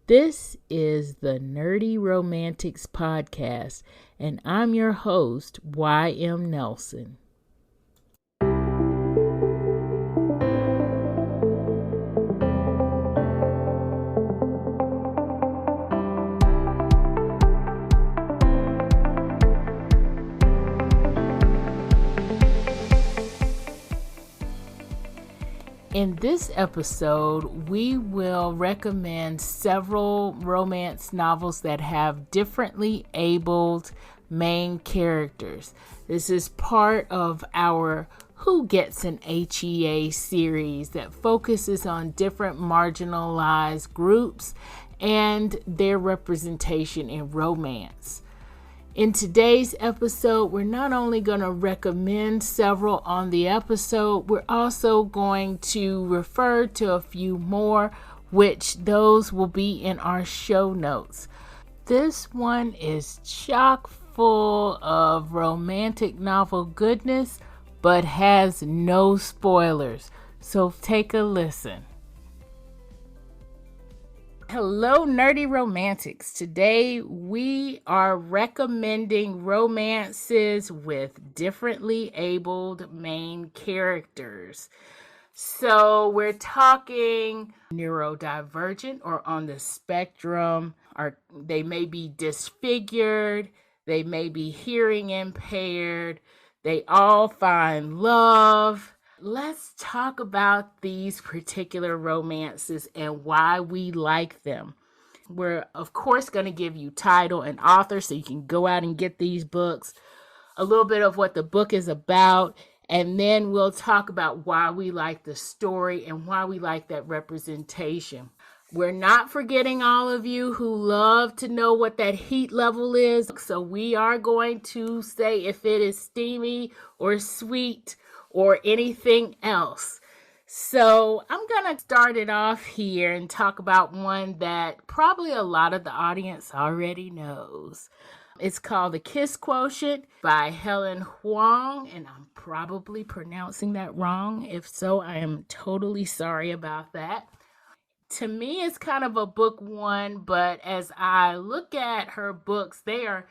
This is the Nerdy Romantics Podcast, and I'm your host, Y.M. Nelson. In this episode, we will recommend several romance novels that have differently abled main characters. This is part of our Who Gets an HEA series that focuses on different marginalized groups and their representation in romance. In today's episode, we're not only going to recommend several on the episode, we're also going to refer to a few more, which those will be in our show notes. This one is chock full of romantic novel goodness, but has no spoilers. So take a listen. Hello, Nerdy Romantics. Today we are recommending romances with differently abled main characters. So we're talking neurodivergent or on the spectrum, or they may be disfigured, they may be hearing impaired, they all find love. Let's talk about these particular romances and why we like them. We're, of course, going to give you title and author so you can go out and get these books, a little bit of what the book is about, and then we'll talk about why we like the story and why we like that representation. We're not forgetting all of you who love to know what that heat level is, so we are going to say if it is steamy or sweet or anything else. So I'm going to start it off here and talk about one that probably a lot of the audience already knows. It's called The Kiss Quotient by Helen Huang, and I'm probably pronouncing that wrong. If so, I am totally sorry about that. To me, it's kind of a book one, but as I look at her books, they are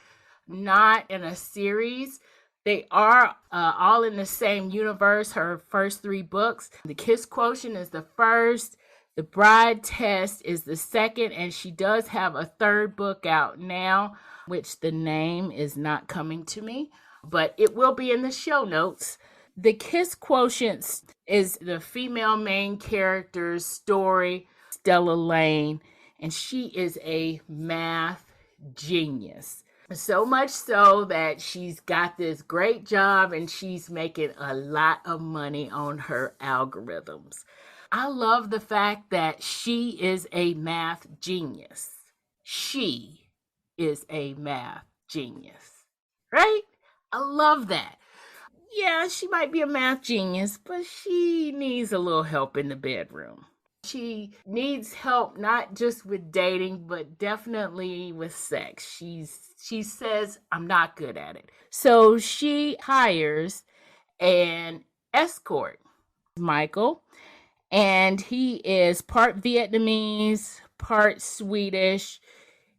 not in a series. They are all in the same universe, her first three books. The Kiss Quotient is the first. The Bride Test is the second. And she does have a third book out now, which the name is not coming to me, but it will be in the show notes. The Kiss Quotient is the female main character's story, Stella Lane, and she is a math genius. So much so that she's got this great job and she's making a lot of money on her algorithms. I love the fact that she is a math genius. She is a math genius, right? I love that. Yeah, she might be a math genius, but she needs a little help in the bedroom. She needs help not just with dating, but definitely with sex. She says, I'm not good at it. So she hires an escort, Michael, and he is part Vietnamese, part Swedish.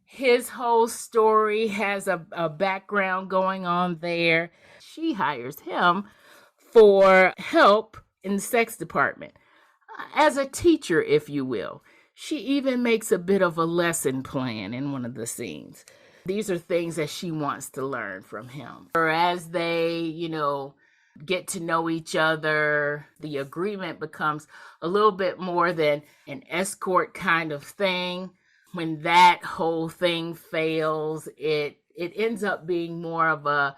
His whole story has a background going on there. She hires him for help in the sex department. As a teacher, if you will. She even makes a bit of a lesson plan in one of the scenes. These are things that she wants to learn from him. Or as they, get to know each other, the agreement becomes a little bit more than an escort kind of thing. When that whole thing fails, it ends up being more of a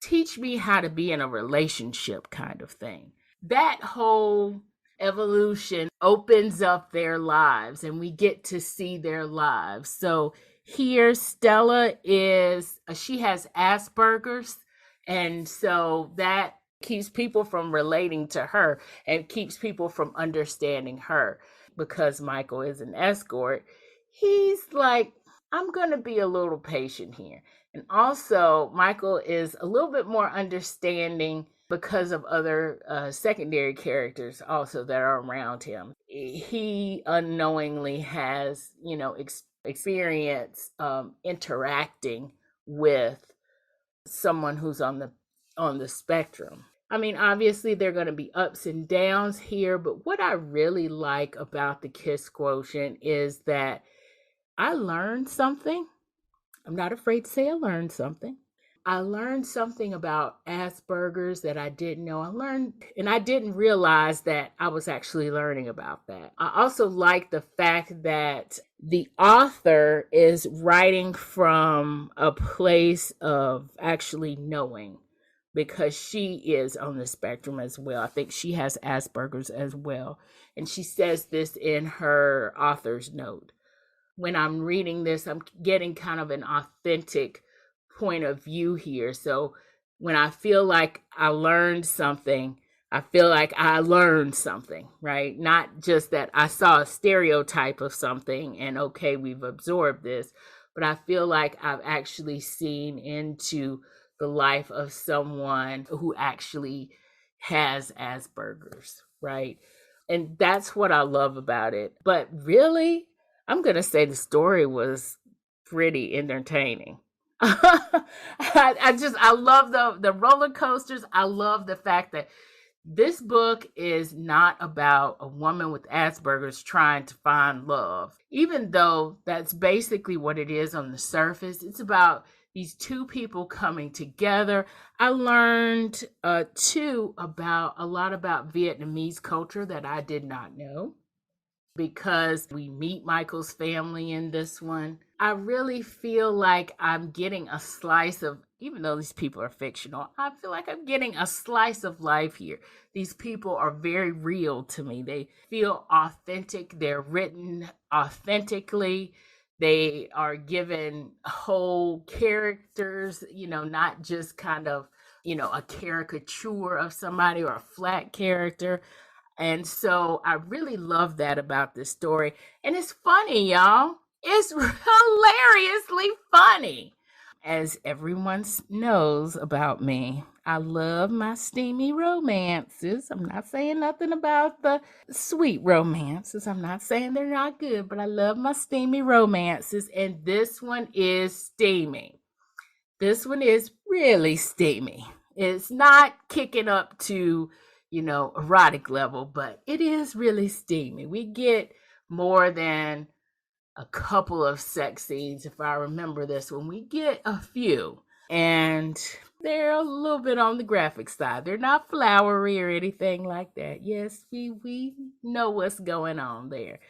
teach me how to be in a relationship kind of thing. That whole evolution opens up their lives and we get to see their lives. So here Stella she has Asperger's, and so that keeps people from relating to her and keeps people from understanding her. Because Michael is an escort, he's like, I'm going to be a little patient here. And also Michael is a little bit more understanding because of other secondary characters also that are around him. He unknowingly has, experience interacting with someone who's on the spectrum. I mean, obviously there are going to be ups and downs here, but what I really like about the KISS quotient is that I learned something. I'm not afraid to say I learned something. I learned something about Asperger's that I didn't know. I learned, and I didn't realize that I was actually learning about that. I also like the fact that the author is writing from a place of actually knowing, because she is on the spectrum as well. I think she has Asperger's as well. And she says this in her author's note. When I'm reading this, I'm getting kind of an authentic point of view here. So when I feel like I learned something, I feel like I learned something, right? Not just that I saw a stereotype of something and okay, we've absorbed this, but I feel like I've actually seen into the life of someone who actually has Asperger's, right? And that's what I love about it. But really, I'm going to say the story was pretty entertaining. I love the roller coasters. I love the fact that this book is not about a woman with Asperger's trying to find love, even though that's basically what it is on the surface. It's about these two people coming together. I learned too about a lot about Vietnamese culture that I did not know, because we meet Michael's family in this one. I really feel like I'm getting a slice of, even though these people are fictional, I feel like I'm getting a slice of life here. These people are very real to me. They feel authentic. They're written authentically. They are given whole characters, not just kind of, a caricature of somebody or a flat character. And so I really love that about this story. And it's funny, y'all. It's hilariously funny. As everyone knows about me, I love my steamy romances. I'm not saying nothing about the sweet romances. I'm not saying they're not good, but I love my steamy romances. And this one is steamy. This one is really steamy. It's not kicking up to, erotic level, but it is really steamy. We get more than a couple of sex scenes, if I remember this one. We get a few, and they're a little bit on the graphic side. They're not flowery or anything like that. Yes, we know what's going on there.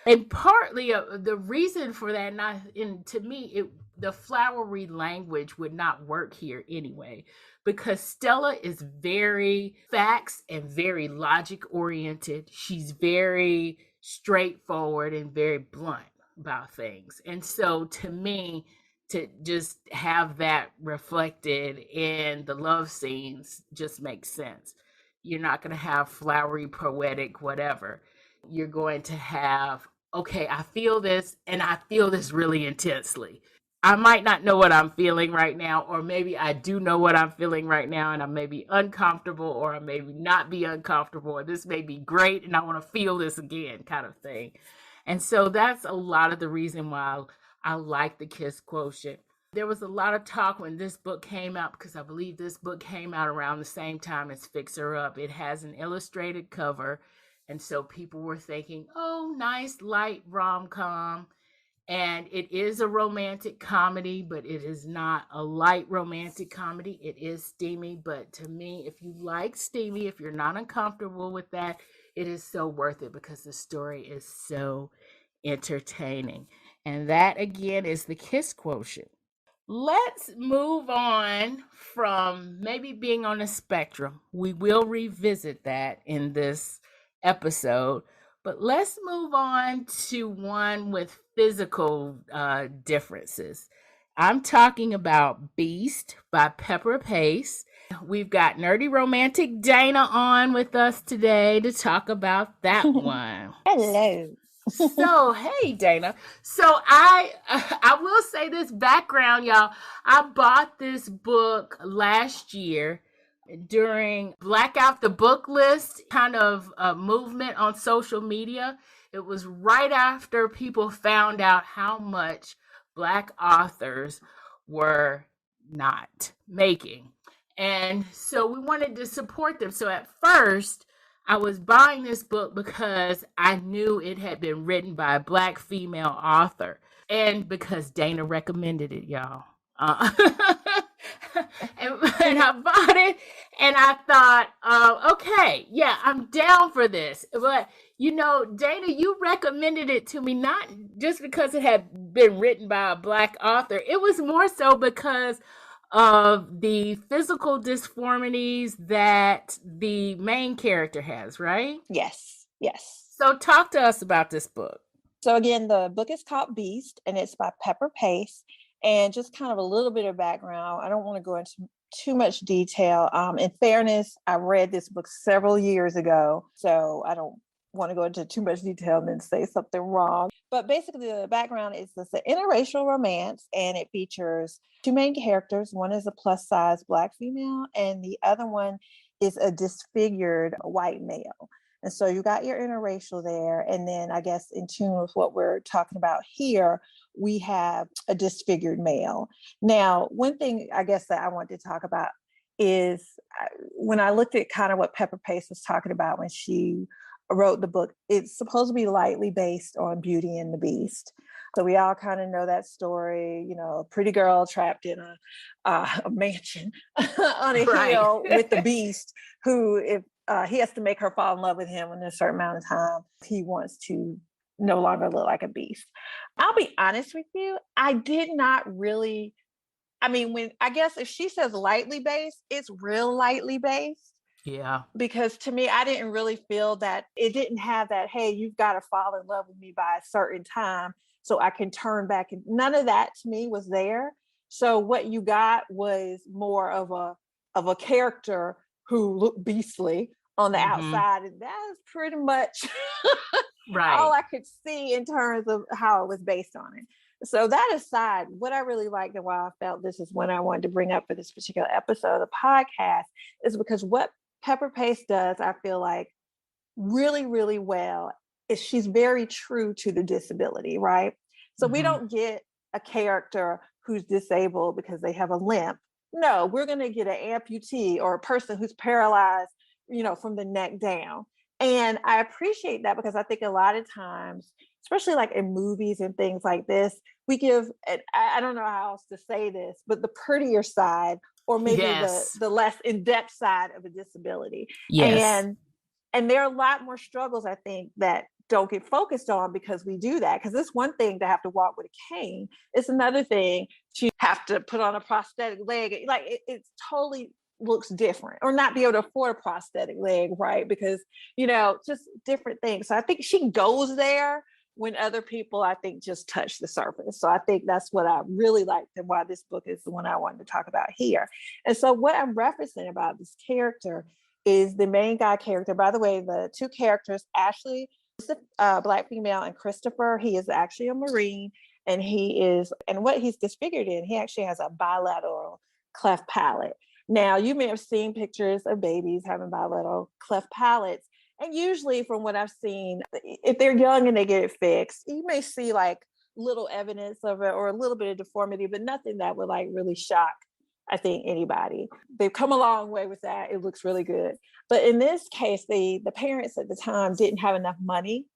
And partly the reason for that, not in to me, the flowery language would not work here anyway, because Stella is very facts and very logic oriented. She's very straightforward and very blunt about things. And so to me, to just have that reflected in the love scenes just makes sense. You're not going to have flowery, poetic, whatever. You're going to have, okay, I feel this and I feel this really intensely. I might not know what I'm feeling right now, or maybe I do know what I'm feeling right now and I may be uncomfortable, or I may not be uncomfortable, or this may be great and I want to feel this again, kind of thing. And so that's a lot of the reason why I like the KISS quotient. There was a lot of talk when this book came out, because I believe this book came out around the same time as Fix Her Up. It has an illustrated cover. And so people were thinking, oh, nice light rom-com. And it is a romantic comedy, but it is not a light romantic comedy. It is steamy. But to me, if you like steamy, if you're not uncomfortable with that, it is so worth it, because the story is so entertaining. And that, again, is the KISS quotient. Let's move on from maybe being on a spectrum. We will revisit that in this episode, but let's move on to one with physical differences. I'm talking about Beast by Pepper Pace. We've got Nerdy Romantic Dana on with us today to talk about that one. Hello. So, hey, Dana. So I will say this background, y'all. I bought this book last year during Blackout the Book List kind of movement on social media. It was right after people found out how much Black authors were not making. And so we wanted to support them. So at first, I was buying this book because I knew it had been written by a Black female author and because Dana recommended it, y'all. And I bought it and I thought, okay, yeah, I'm down for this. But, Dana, you recommended it to me not just because it had been written by a Black author. It was more so because of the physical disformities that the main character has, right? Yes. So talk to us about this book. So again, the book is called Beast, and it's by Pepper Pace. And just kind of a little bit of background. I don't want to go into too much detail. In fairness, I read this book several years ago, so I don't want to go into too much detail and then say something wrong. But basically, the background is this an interracial romance, and it features two main characters. One is a plus-size Black female, and the other one is a disfigured white male. And so you got your interracial there. And then I guess in tune with what we're talking about here, we have a disfigured male. Now, one thing I guess that I want to talk about is when I looked at kind of what Pepper Pace was talking about when she wrote the book, it's supposed to be lightly based on Beauty and the Beast. So we all kind of know that story, a pretty girl trapped in a mansion on a hill with the beast who, if he has to make her fall in love with him in a certain amount of time, he wants to no longer look like a beast. I'll be honest with you, I did not really, I guess if she says lightly based, it's real lightly based. Yeah. Because to me, I didn't really feel that it didn't have that, hey, you've got to fall in love with me by a certain time so I can turn back. And none of that to me was there. So what you got was more of a character who looked beastly on the outside. And that is pretty much all I could see in terms of how it was based on it. So that aside, what I really liked and why I felt this is one I wanted to bring up for this particular episode of the podcast is because what Pepper Pace does, I feel like really, really well is she's very true to the disability, right? So we don't get a character who's disabled because they have a limp. No, we're going to get an amputee or a person who's paralyzed, from the neck down. And I appreciate that because I think a lot of times, especially like in movies and things like this, we give, I don't know how else to say this, but the prettier side or maybe the less in-depth side of a disability. Yes. And there are a lot more struggles, I think, that don't get focused on because we do that. Because it's one thing to have to walk with a cane. It's another thing to have to put on a prosthetic leg. Like it's totally looks different, or not be able to afford a prosthetic leg, right? Because, just different things. So I think she goes there when other people, I think, just touch the surface. So I think that's what I really liked and why this book is the one I wanted to talk about here. And so what I'm referencing about this character is the main guy character. By the way, the two characters, Ashley is a Black female, and Christopher, he is actually a Marine, and what he's disfigured in, he actually has a bilateral cleft palate. Now, you may have seen pictures of babies having bilateral cleft palates. And usually from what I've seen, if they're young and they get it fixed, you may see like little evidence of it or a little bit of deformity, but nothing that would like really shock, I think, anybody. They've come a long way with that. It looks really good. But in this case, the parents at the time didn't have enough money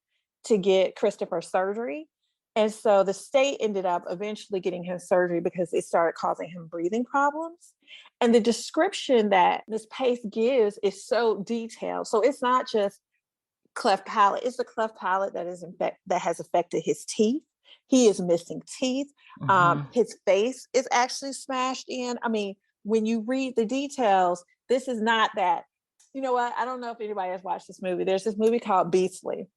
to get Christopher surgery. And so the state ended up eventually getting him surgery because it started causing him breathing problems. And the description that Ms. Pace gives is so detailed. So it's not just cleft palate, it's the cleft palate that has affected his teeth. He is missing teeth. His face is actually smashed in. I mean, when you read the details, this is not that. You know what? I don't know if anybody has watched this movie. There's this movie called Beastly.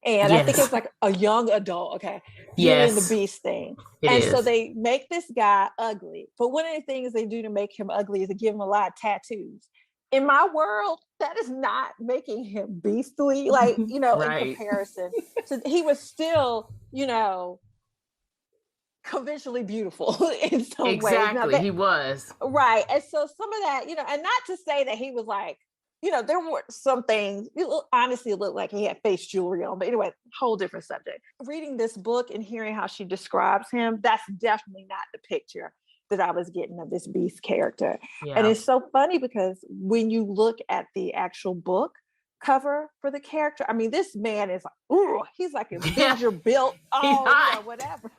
And I think it's like a young adult, okay, doing the beast thing. So they make this guy ugly. But one of the things they do to make him ugly is to give him a lot of tattoos. In my world, that is not making him beastly, like, in comparison. So he was still, conventionally beautiful in some ways. Exactly, he was. Right. And so some of that, and not to say that he was like there were some things, honestly, it looked like he had face jewelry on. But anyway, whole different subject. Reading this book and hearing how she describes him, that's definitely not the picture that I was getting of this Beast character. Yeah. And it's so funny because when you look at the actual book cover for the character, I mean, this man is like, ooh, he's like Avenger built, whatever.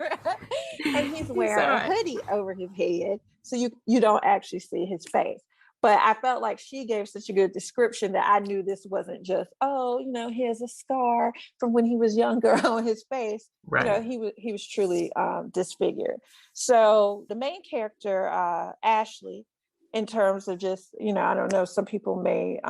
And he's wearing a hoodie over his head. So you don't actually see his face. But I felt like she gave such a good description that I knew this wasn't just, he has a scar from when he was younger on his face. Right. He was truly disfigured. So the main character, Ashley, in terms of just, I don't know, some people may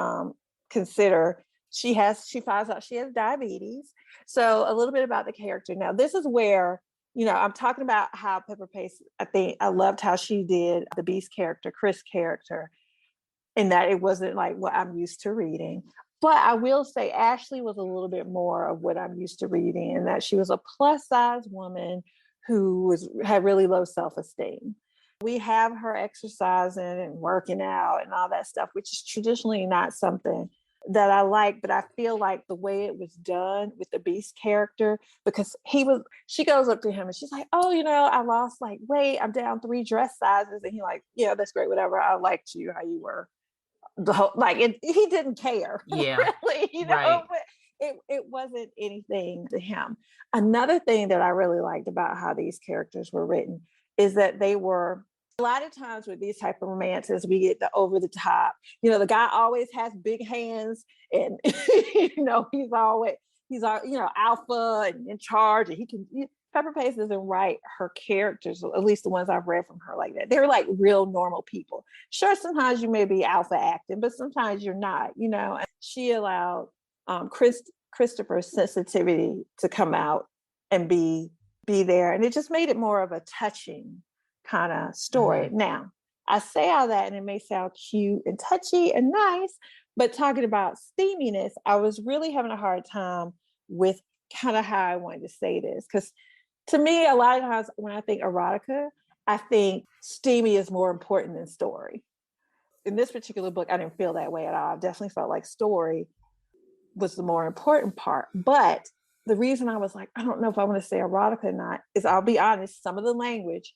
consider she finds out she has diabetes. So a little bit about the character. Now, this is where, I'm talking about how Pepper Pace, I think I loved how she did the Beast character, Chris character, in that it wasn't like what I'm used to reading. But I will say Ashley was a little bit more of what I'm used to reading, in that she was a plus size woman who had really low self-esteem. We have her exercising and working out and all that stuff, which is traditionally not something that I like, but I feel like the way it was done with the Beast character, because she goes up to him and she's like, oh, I lost like weight, I'm down 3 dress sizes. And he like, yeah, that's great, whatever. I liked you how you were. He didn't care. Yeah. Really, right. But it wasn't anything to him. Another thing that I really liked about how these characters were written is that they were, a lot of times with these type of romances, we get the over the top. The guy always has big hands, and he's alpha and in charge, and he can. Pepper Pace doesn't write her characters, at least the ones I've read from her, like that. They're like real normal people. Sure, sometimes you may be alpha acting, but sometimes you're not. And she allowed Christopher's sensitivity to come out and be there, and it just made it more of a touching kind of story. Mm-hmm. Now, I say all that and it may sound cute and touchy and nice, but talking about steaminess, I was really having a hard time with kind of how I wanted to say this, because to me, a lot of times when I think erotica, I think steamy is more important than story. In this particular book, I didn't feel that way at all. I definitely felt like story was the more important part. But the reason I was like, I don't know if I want to say erotica or not, is I'll be honest, some of the language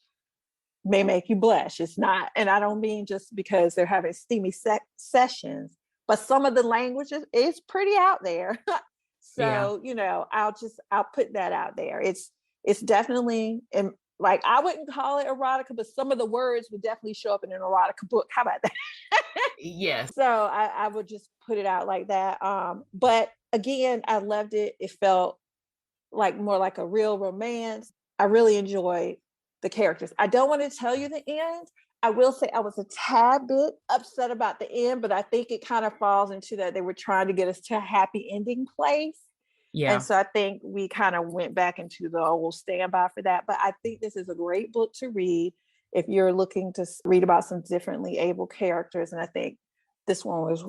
may make you blush. It's not, and I don't mean just because they're having steamy sessions, but some of the language is pretty out there. So, I'll put that out there. It's definitely, like, I wouldn't call it erotica, but some of the words would definitely show up in an erotica book. How about that? Yes. So I would just put it out like that. But again, I loved it. It felt like more like a real romance. I really enjoyed the characters. I don't want to tell you the end. I will say I was a tad bit upset about the end, but I think it kind of falls into that they were trying to get us to a happy ending place. Yeah. And so I think we kind of went back into the old standby for that. But I think this is a great book to read if you're looking to read about some differently able characters. And I think this one was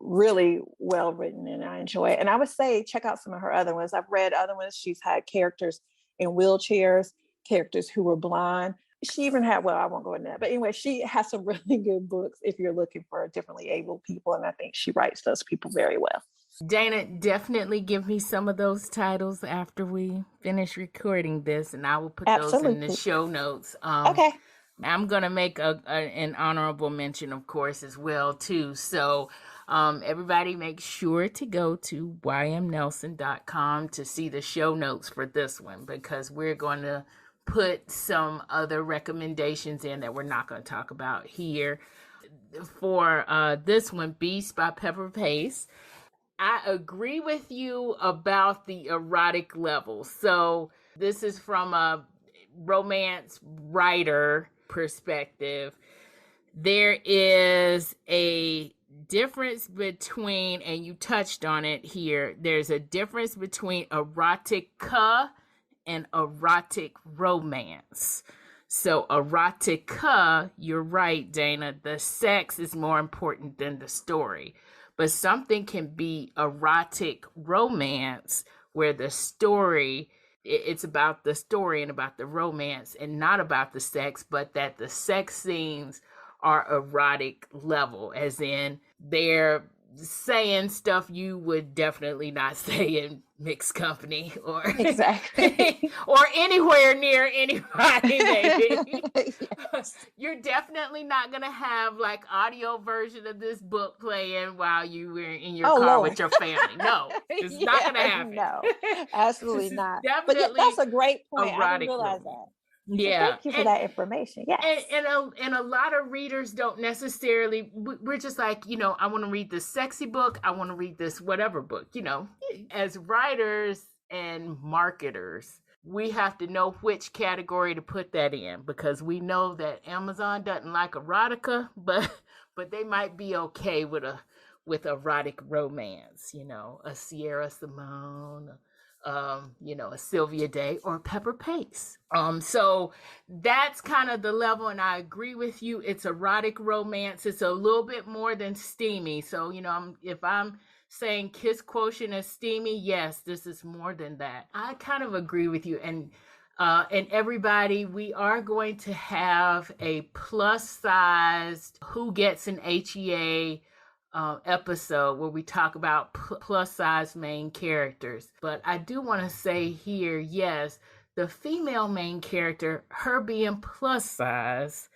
really well written and I enjoy it. And I would say check out some of her other ones. I've read other ones. She's had characters in wheelchairs, characters who were blind. She even had, I won't go into that. But anyway, she has some really good books if you're looking for differently able people. And I think she writes those people very well. Dana, definitely give me some of those titles after we finish recording this, and I will put those in the show notes. Okay. I'm going to make an honorable mention, of course, as well, too. So everybody make sure to go to ymnelson.com to see the show notes for this one, because we're going to put some other recommendations in that we're not going to talk about here. For this one, Beast by Pepper Pace, I agree with you about the erotic level. So this is from a romance writer perspective. There is a difference between, and you touched on it here, there's a difference between erotica and erotic romance. So erotica, you're right, Dana, the sex is more important than the story. But something can be erotic romance where the story, it's about the story and about the romance and not about the sex, but that the sex scenes are erotic level, as in they're saying stuff you would definitely not say in mixed company or Exactly. or anywhere near anybody, baby. Yes. You're definitely not gonna have like audio version of this book playing while you were in your Oh car Lord. with your family. No, it's not gonna happen. No, absolutely This is not. But yeah, definitely that's a great point. I didn't erotic realize romance. that. So Yeah, thank you for that information. Yes. and a lot of readers don't necessarily. We're just like, I want to read this sexy book. I want to read this whatever book. As writers and marketers, we have to know which category to put that in, because we know that Amazon doesn't like erotica, but they might be okay with erotic romance. A Sierra Simone, a Sylvia Day or Pepper Pace. So that's kind of the level, and I agree with you. It's erotic romance. It's a little bit more than steamy. So, if I'm saying kiss quotient is steamy, yes, this is more than that. I kind of agree with you. And everybody, we are going to have a plus sized Who Gets an HEA episode where we talk about plus size main characters. But I do want to say here, yes, the female main character, her being plus size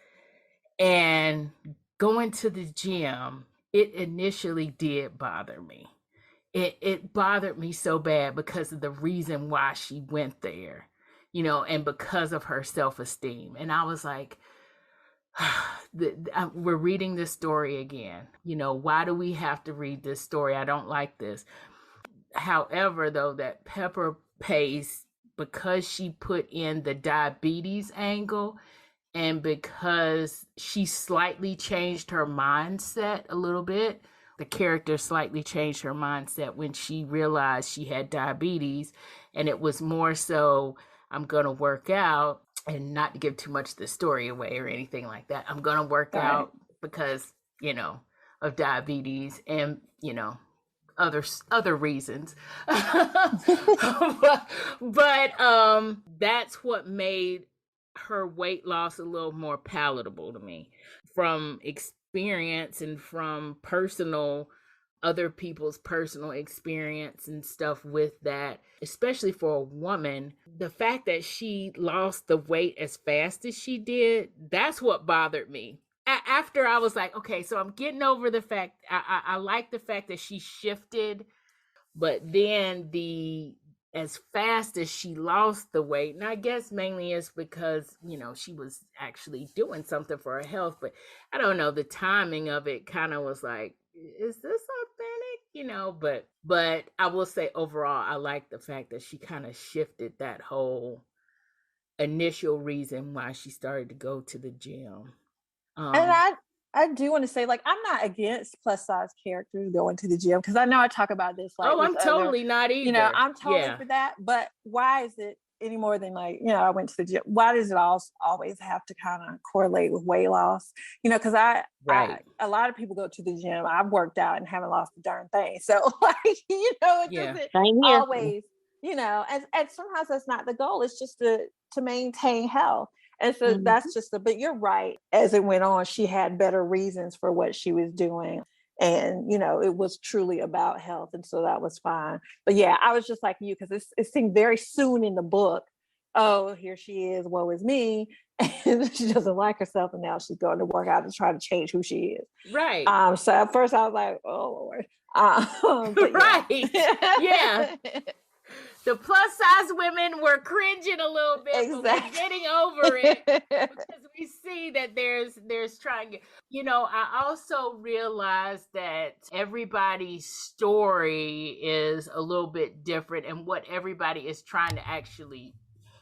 and going to the gym, it initially did bother me. It bothered me so bad because of the reason why she went there, and because of her self-esteem. And I was like, we're reading this story again. Why do we have to read this story? I don't like this. However, though, that Pepper Pace, because she put in the diabetes angle and because she slightly changed her mindset a little bit, the character slightly changed her mindset when she realized she had diabetes, and it was more so, I'm going to work out. And not to give too much of the story away or anything like that, I'm going to work out because, of diabetes and, other reasons. but that's what made her weight loss a little more palatable to me, from experience and from other people's personal experience and stuff with that, especially for a woman. The fact that she lost the weight as fast as she did, that's what bothered me. After I was like, okay, so I'm getting over the fact, I like the fact that she shifted, but then as fast as she lost the weight, and I guess mainly it's because, she was actually doing something for her health, but I don't know, the timing of it kind of was like, is this authentic? But I will say overall, I like the fact that she kind of shifted that whole initial reason why she started to go to the gym. And I do want to say, like, I'm not against plus size characters going to the gym, because I know I talk about this like with I'm totally not either. I'm totally for that. But why is it any more than like, I went to the gym? Why does it always have to kind of correlate with weight loss? Because a lot of people go to the gym. I've worked out and haven't lost a darn thing. So like, it doesn't always, and sometimes that's not the goal. It's just to maintain health. And so that's just but you're right. As it went on, she had better reasons for what she was doing. And, it was truly about health. And so that was fine. But yeah, I was just like you, because it seemed very soon in the book, oh, here she is, woe is me. And she doesn't like herself. And now she's going to work out to try to change who she is. Right. So at first I was like, oh, Lord. Right. Yeah. The plus size women were cringing a little bit, exactly. But we're getting over it because we see that there's trying. I also realized that everybody's story is a little bit different, and what everybody is trying to actually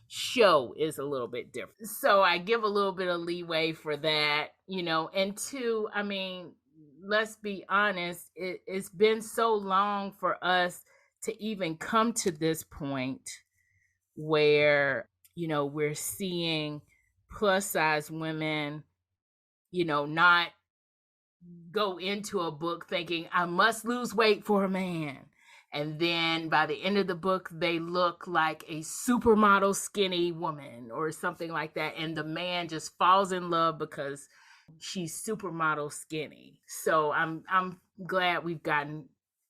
show is a little bit different. So I give a little bit of leeway for that, and two, I mean, let's be honest, it's been so long for us to even come to this point where, we're seeing plus size women, not go into a book thinking, I must lose weight for a man. And then by the end of the book, they look like a supermodel skinny woman or something like that. And the man just falls in love because she's supermodel skinny. So I'm glad we've gotten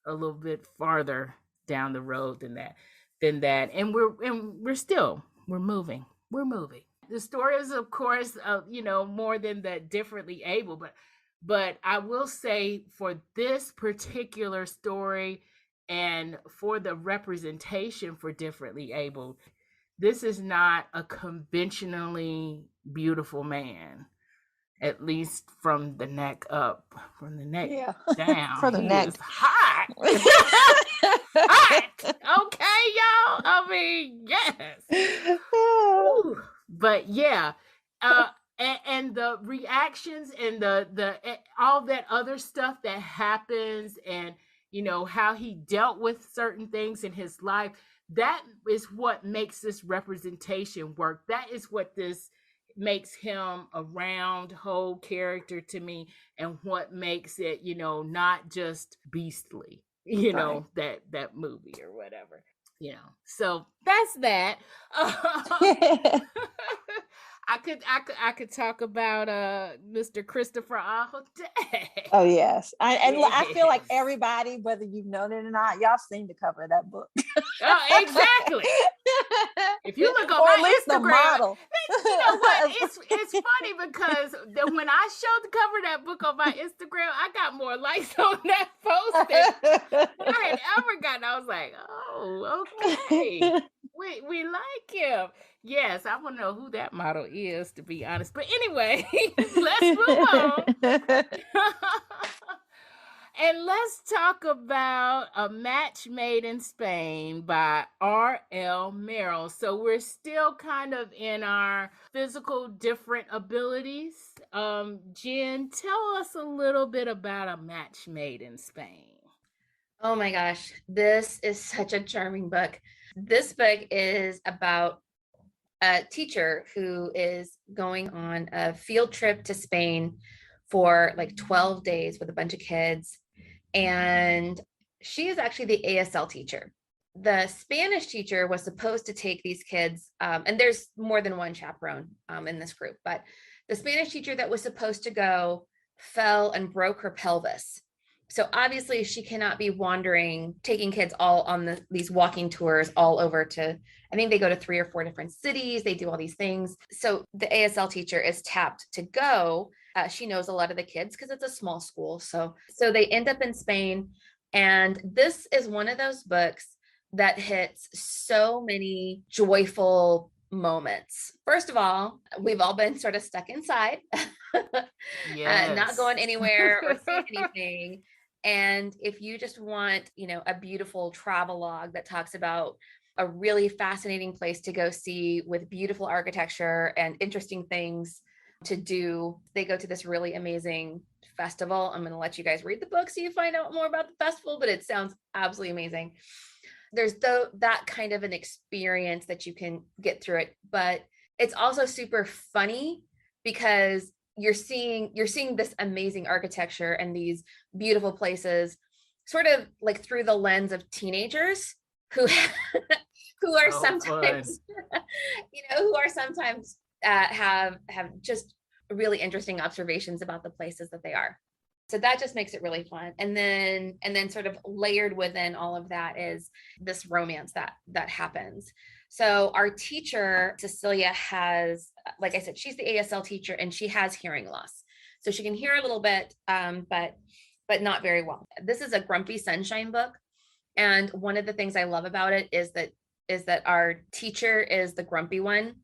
a little bit farther down the road than that. And we're moving. We're moving. The story is, of course, more than the differently able, but I will say for this particular story and for the representation for differently able, this is not a conventionally beautiful man, at least from the neck up. From the neck down, For the he neck is hot. Hot. Okay, y'all. I mean, yes. Whew. But yeah, and the reactions and the all that other stuff that happens, and how he dealt with certain things in his life, that is what makes this representation work. That is what this makes him a round whole character to me, and what makes it not just beastly, Right. that movie or whatever. So that's that. I could talk about Mr. Christopher all day. Oh yes, I feel like Yes. everybody, whether you've known it or not, y'all seen the cover of that book. Exactly. If you look on or my at least the Instagram, model. you know what? It's funny because when I showed the cover of that book on my Instagram, I got more likes on that post than I had ever gotten. I was like, oh, okay. We like him. Yes, I want to know who that model is, to be honest. But anyway, let's move on. And let's talk about A Match Made in Spain by R.L. Merrill. So we're still kind of in our physical different abilities. Jen, tell us a little bit about A Match Made in Spain. Oh my gosh, this is such a charming book. This book is about a teacher who is going on a field trip to Spain for like 12 days with a bunch of kids. And she is actually the ASL teacher. The Spanish teacher was supposed to take these kids, and there's more than one chaperone in this group, but the Spanish teacher that was supposed to go fell and broke her pelvis. So obviously she cannot be wandering, taking kids all on these walking tours all over to, I think they go to 3 or 4 different cities. They do all these things. So the ASL teacher is tapped to go. She knows a lot of the kids because it's a small school. So they end up in Spain. And this is one of those books that hits so many joyful moments. First of all, we've all been sort of stuck inside, Yes. not going anywhere or seeing anything. And if you just want, a beautiful travelogue that talks about a really fascinating place to go see with beautiful architecture and interesting things to do, they go to this really amazing festival. I'm going to let you guys read the book so you find out more about the festival, but it sounds absolutely amazing. There's that kind of an experience that you can get through it, but it's also super funny because you're seeing this amazing architecture and these beautiful places sort of like through the lens of teenagers who who are sometimes who are sometimes have just really interesting observations about the places that they are. So that just makes it really fun. And then sort of layered within all of that is this romance that happens. So our teacher, Cecilia, has, like I said, she's the ASL teacher and she has hearing loss. So she can hear a little bit, but not very well. This is a Grumpy Sunshine book. And one of the things I love about it is that our teacher is the grumpy one.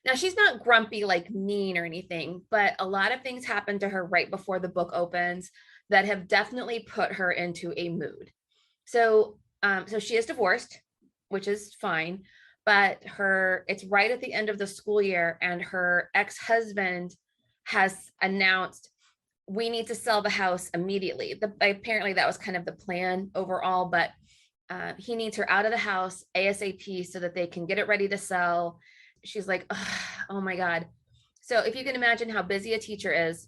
Now, she's not grumpy, like mean or anything, but a lot of things happen to her right before the book opens that have definitely put her into a mood. So she is divorced, which is fine, but it's right at the end of the school year, and her ex-husband has announced, we need to sell the house immediately. Apparently that was kind of the plan overall, but he needs her out of the house ASAP so that they can get it ready to sell. She's like, oh my God. So if you can imagine how busy a teacher is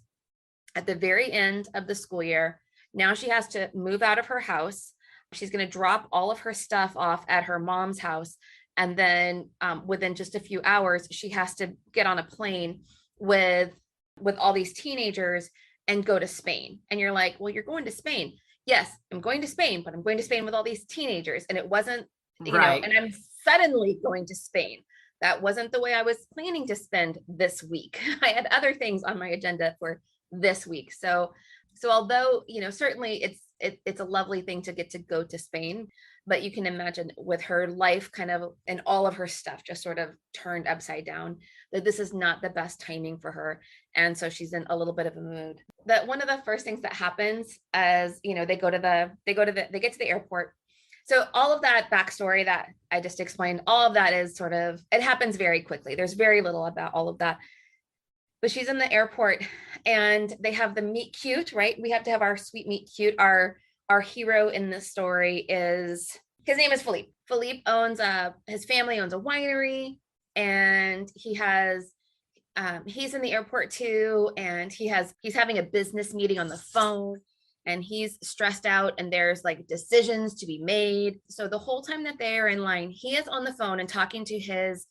at the very end of the school year, now she has to move out of her house. She's going to drop all of her stuff off at her mom's house. And then within just a few hours, she has to get on a plane with with all these teenagers and go to Spain. And you're like, well, you're going to Spain. Yes, I'm going to Spain, but I'm going to Spain with all these teenagers. And it wasn't, Right. and I'm suddenly going to Spain. That wasn't the way I was planning to spend this week. I had other things on my agenda for this week. So although, certainly it's a lovely thing to get to go to Spain, but you can imagine with her life kind of and all of her stuff just sort of turned upside down, that this is not the best timing for her. And so she's in a little bit of a mood. That one of the first things that happens as, they get to the airport. So all of that backstory that I just explained, all of that is sort of, it happens very quickly. There's very little about all of that. But she's in the airport and they have the meet cute, right? We have to have our sweet meet cute. Our hero in this story his name is Philippe. Philippe his family owns a winery, and he's in the airport too. And he's having a business meeting on the phone, and he's stressed out, and there's like decisions to be made. So the whole time that they are in line, he is on the phone and talking to his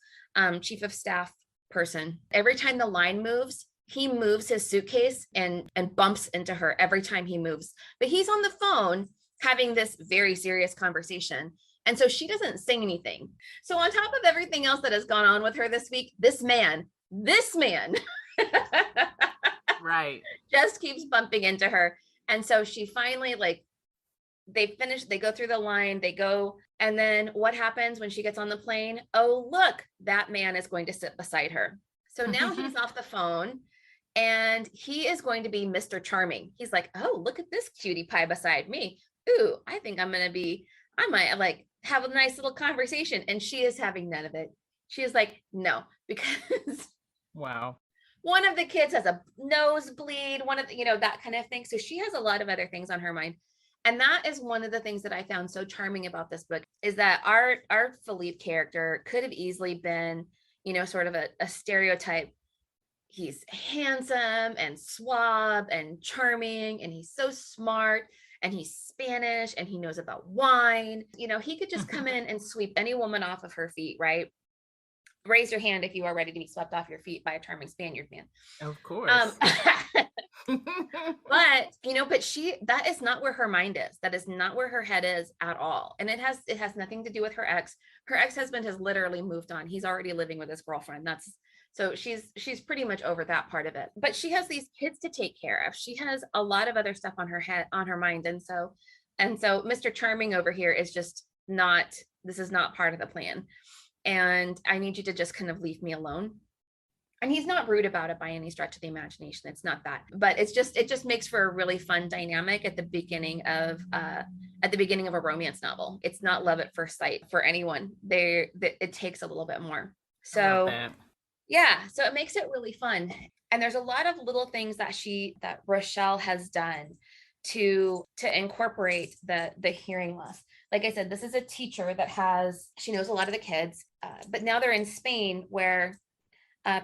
chief of staff person. Every time the line moves, he moves his suitcase and bumps into her every time he moves. But he's on the phone having this very serious conversation. And so she doesn't say anything. So on top of everything else that has gone on with her this week, this man right, just keeps bumping into her. And so she finally, they go through the line, and then what happens when she gets on the plane? Oh, look, that man is going to sit beside her. So now he's off the phone, and he is going to be Mr. Charming. He's like, oh, look at this cutie pie beside me. Ooh, I think I might have a nice little conversation. And she is having none of it. She is like, no, because wow, one of the kids has a nosebleed, that kind of thing. So she has a lot of other things on her mind. And that is one of the things that I found so charming about this book, is that our Philippe character could have easily been, sort of a stereotype. He's handsome and suave and charming, and he's so smart, and he's Spanish, and he knows about wine. He could just come in and sweep any woman off of her feet, right? Raise your hand if you are ready to be swept off your feet by a charming Spaniard man. Of course. But that is not where her mind is. That is not where her head is at all. And it has nothing to do with her ex. Her ex-husband has literally moved on. He's already living with his girlfriend. So she's pretty much over that part of it. But she has these kids to take care of. She has a lot of other stuff on her mind. And so Mr. Charming over here is just this is not part of the plan. And I need you to just kind of leave me alone. And he's not rude about it by any stretch of the imagination. It's not that, but it just makes for a really fun dynamic at the beginning of a romance novel. It's not love at first sight for anyone. It takes a little bit more. So yeah, so it makes it really fun. And there's a lot of little things that Rochelle has done to incorporate the hearing loss. Like I said, this is a teacher she knows a lot of the kids, but now they're in Spain where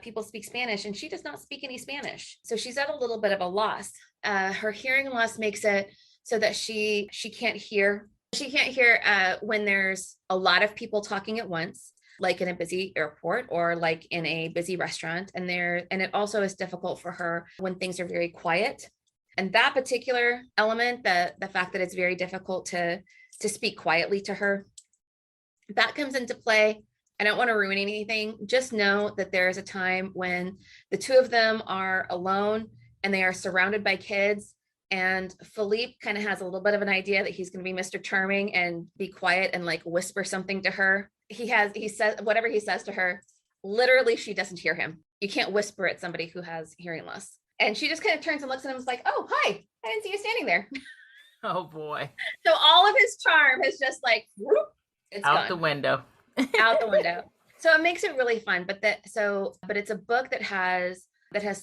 people speak Spanish, and she does not speak any Spanish. So she's at a little bit of a loss. Her hearing loss makes it so that she can't hear. She can't hear when there's a lot of people talking at once, like in a busy airport or like in a busy restaurant. And it also is difficult for her when things are very quiet. And that particular element, the fact that it's very difficult to speak quietly to her, that comes into play. I don't want to ruin anything. Just know that there is a time when the two of them are alone and they are surrounded by kids. And Philippe kind of has a little bit of an idea that he's going to be Mr. Charming and be quiet and like whisper something to her. He says whatever he says to her, literally, she doesn't hear him. You can't whisper at somebody who has hearing loss. And she just kind of turns and looks at him and is like, oh, hi, I didn't see you standing there. Oh boy. So all of his charm is just like, whoop, it's out gone. the window. Out the window. So it makes it really fun. But it's a book that has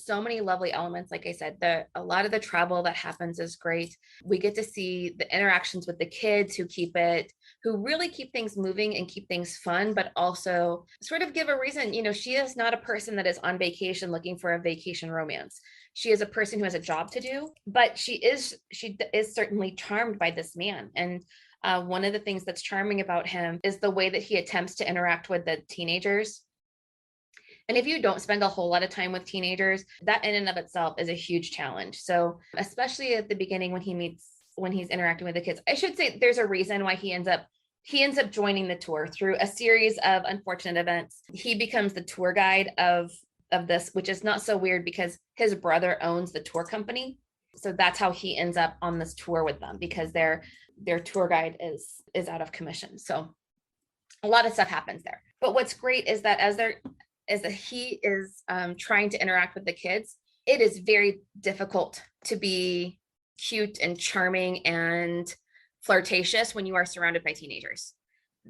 so many lovely elements. Like I said, a lot of the travel that happens is great. We get to see the interactions with the kids who really keep things moving and keep things fun, but also sort of give a reason. She is not a person that is on vacation looking for a vacation romance. She is a person who has a job to do, but she is certainly charmed by this man. And one of the things that's charming about him is the way that he attempts to interact with the teenagers. And if you don't spend a whole lot of time with teenagers, that in and of itself is a huge challenge. So especially at the beginning when he's interacting with the kids, I should say there's a reason why he ends up joining the tour through a series of unfortunate events. He becomes the tour guide of this, which is not so weird because his brother owns the tour company. So that's how he ends up on this tour with them, because their tour guide is out of commission. So a lot of stuff happens there. But what's great is that as he is trying to interact with the kids, it is very difficult to be cute and charming and flirtatious when you are surrounded by teenagers.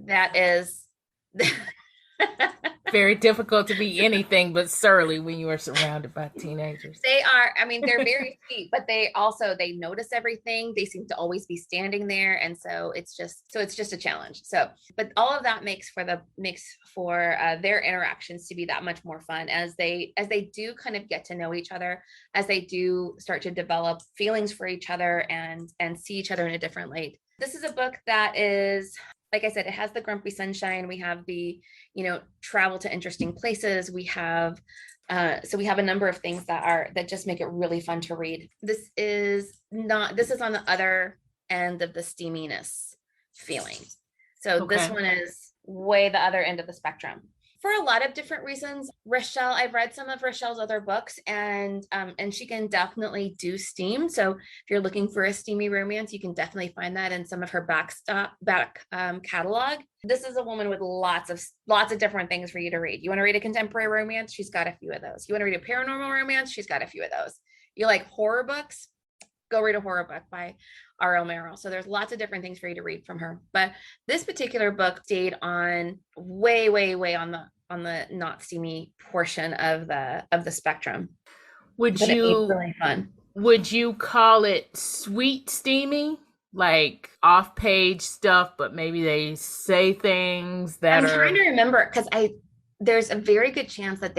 That is very difficult to be anything but surly when you are surrounded by teenagers. They are, I mean, they're very sweet, but they notice everything. They seem to always be standing there. And so it's just a challenge. So, but all of that makes for their interactions to be that much more fun as they do kind of get to know each other, as they do start to develop feelings for each other and see each other in a different light. This is a book that is, like I said, it has the grumpy sunshine. We have the, travel to interesting places. We have a number of things that just make it really fun to read. This is on the other end of the steaminess feeling. So okay. This one is way the other end of the spectrum. For a lot of different reasons. Rochelle, I've read some of Rochelle's other books, and she can definitely do steam. So if you're looking for a steamy romance, you can definitely find that in some of her back catalog. This is a woman with lots of different things for you to read. You want to read a contemporary romance? She's got a few of those. You want to read a paranormal romance? She's got a few of those. You like horror books? Go read a horror book by R.L. Merrill. So there's lots of different things for you to read from her. But this particular book stayed on way, way, way on the not steamy portion of the spectrum. Would you really fun? Would you call it sweet steamy? Like off-page stuff, but maybe they say things that I'm trying to remember, because there's a very good chance that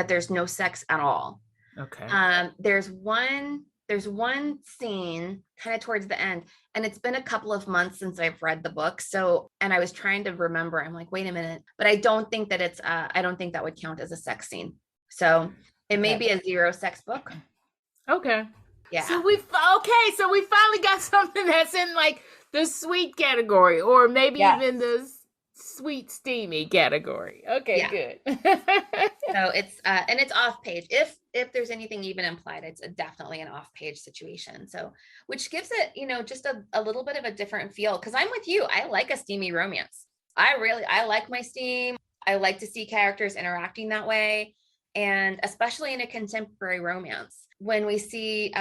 there's no sex at all. Okay. There's one scene kind of towards the end, and it's been a couple of months since I've read the book. So, and I was trying to remember, I'm like, wait a minute, but I don't think that I don't think that would count as a sex scene. So it may be a zero sex book. Okay. Yeah. So we finally got something that's in like the sweet category, or maybe even the sweet steamy category. Okay, good. So it's and it's off page. If there's anything even implied, it's definitely an off page situation. So which gives it, just a little bit of a different feel. Because I'm with you. I like a steamy romance. I like my steam. I like to see characters interacting that way. And especially in a contemporary romance, when we see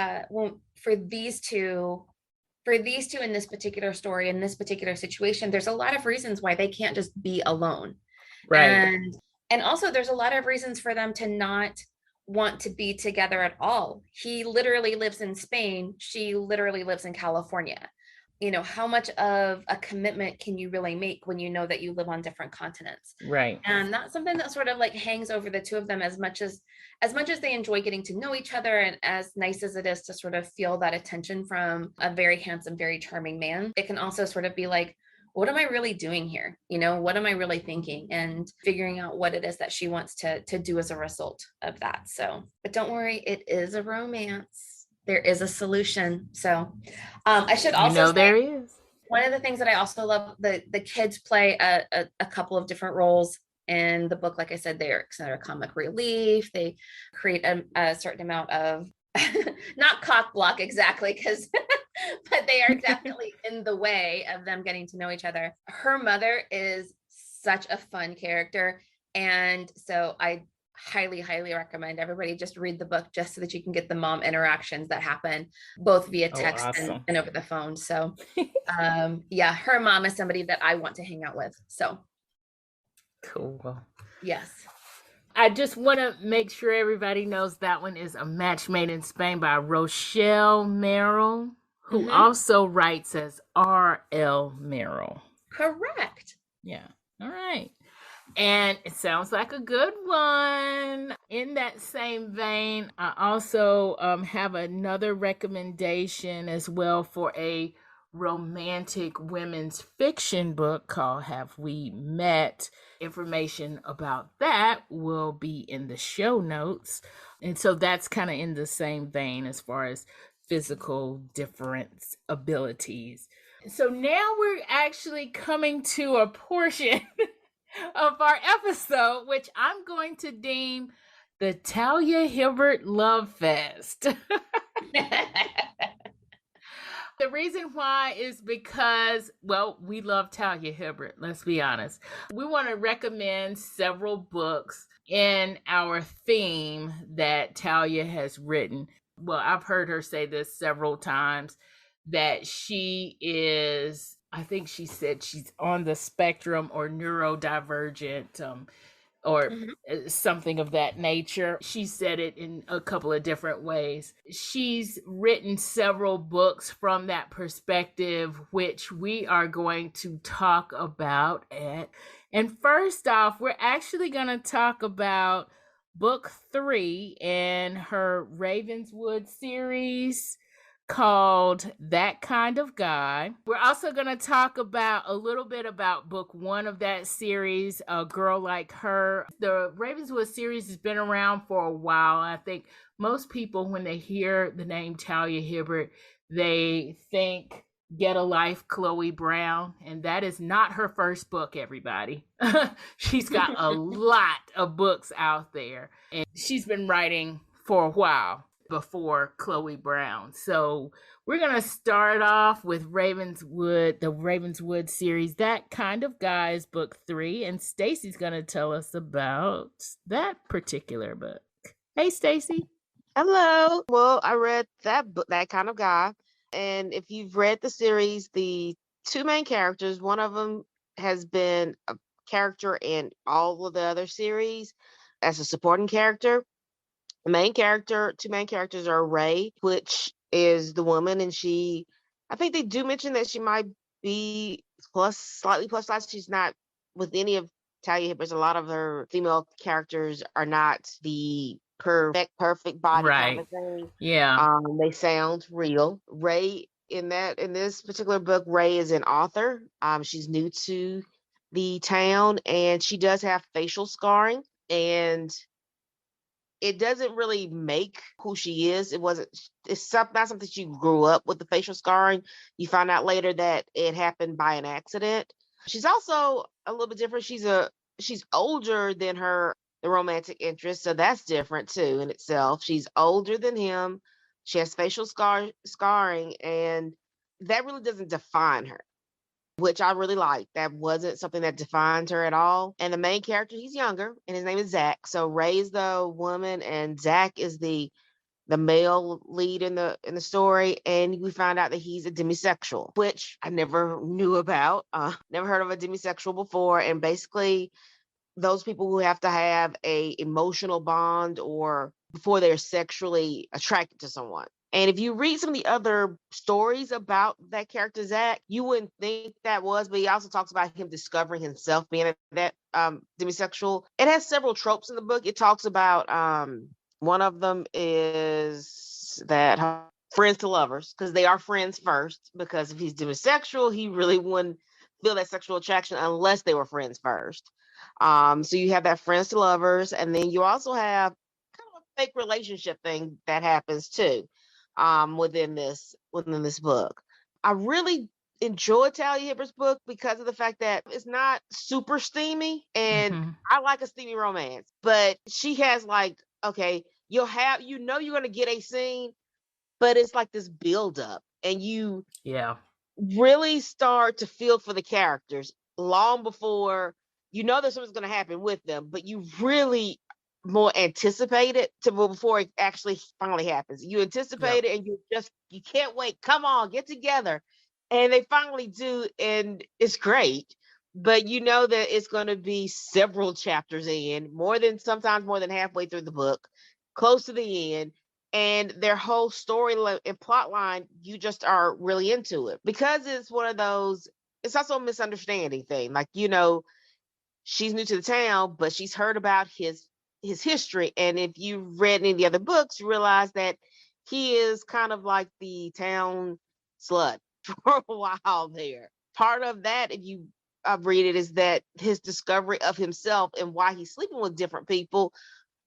for these two in this particular story, in this particular situation, there's a lot of reasons why they can't just be alone. Right. And also there's a lot of reasons for them to not want to be together at all. He literally lives in Spain. She literally lives in California. How much of a commitment can you really make when you know that you live on different continents? Right. And that's something that sort of like hangs over the two of them, as much as they enjoy getting to know each other, and as nice as it is to sort of feel that attention from a very handsome, very charming man. It can also sort of be like, what am I really doing here? What am I really thinking? And figuring out what it is that she wants to do as a result of that. So, but don't worry, it is a romance. There is a solution. So I should also say, there is. One of the things that I also love, the kids play a couple of different roles in the book. Like I said, they're comic relief. They create a certain amount of, not cock block exactly, but they are definitely in the way of them getting to know each other. Her mother is such a fun character. And so I highly, highly recommend everybody just read the book, just so that you can get the mom interactions that happen both via text and over the phone. So her mom is somebody that I want to hang out with. So cool. Yes. I just want to make sure everybody knows that one is A Match Made in Spain by Rochelle Merrill, who also writes as R.L. Merrill. Correct. Yeah. All right. And it sounds like a good one. In that same vein, I also have another recommendation as well for a romantic women's fiction book called Have We Met. Information about that will be in the show notes. And so that's kind of in the same vein as far as physical difference abilities. So now we're actually coming to a portion of our episode, which I'm going to deem the Talia Hibbert Love Fest. The reason why is because, well, we love Talia Hibbert, let's be honest. We want to recommend several books in our theme that Talia has written. Well, I've heard her say this several times, that she is, I think she said she's on the spectrum or neurodivergent, or something of that nature. She said it in a couple of different ways. She's written several books from that perspective, which we are going to talk about. And first off, we're actually going to talk about book 3 in her Ravenswood series called That Kind of Guy. We're also going to talk about a little bit about book 1 of that series, A Girl Like Her. The Ravenswood series has been around for a while. I think most people, when they hear the name Talia Hibbert, they think Get a Life, Chloe Brown, and that is not her first book, everybody. She's got a lot of books out there, and she's been writing for a while before Chloe Brown. So we're going to start off with Ravenswood, the Ravenswood series, That Kind of Guy's book 3, and Staci's going to tell us about that particular book. Hey, Staci. Hello. Well, I read that book, That Kind of Guy. And if you've read the series, the two main characters, one of them has been a character in all of the other series as a supporting character. Two main characters are Ray, which is the woman, and I think they do mention that she might be slightly plus size. She's not with any of Talia Hibbert's. A lot of her female characters are not the perfect body kind of thing. Yeah. They sound real. Ray in this particular book, Ray is an author. She's new to the town, and she does have facial scarring, and it doesn't really make who she is. It's not something she grew up with, the facial scarring. You find out later that it happened by an accident. She's also a little bit different. She's older than the romantic interest, so that's different too in itself. She's older than him. She has facial scarring, and that really doesn't define her, which I really like. That wasn't something that defined her at all. And the main character, he's younger, and his name is Zach. So Ray is the woman, and Zach is the male lead in the story. And we find out that he's a demisexual, which I never knew about. Never heard of a demisexual before. And basically, those people who have to have a emotional bond or before they're sexually attracted to someone. And if you read some of the other stories about that character, Zach, you wouldn't think that was, but he also talks about him discovering himself being that demisexual. It has several tropes in the book. It talks about one of them is that friends to lovers, because they are friends first, because if he's demisexual, he really wouldn't feel that sexual attraction unless they were friends first. So you have that friends to lovers, and then you also have kind of a fake relationship thing that happens too. Within this book. I really enjoyed Talia Hibbert's book because of the fact that it's not super steamy, and I like a steamy romance, but she has okay, you're going to get a scene, but it's like this build up, and you really start to feel for the characters long before that something's going to happen with them, but you really more anticipate it before it actually finally happens. You anticipate it, and you can't wait. Come on, get together. And they finally do, and it's great. But you know that it's going to be several chapters in, sometimes more than halfway through the book, close to the end. And their whole story and plot line, you just are really into it. Because it's one of those, it's also a misunderstanding thing. She's new to the town, but she's heard about his history. And if you've read any of the other books, you realize that he is kind of like the town slut. for a while there. Part of that, if you read it, is that his discovery of himself and why he's sleeping with different people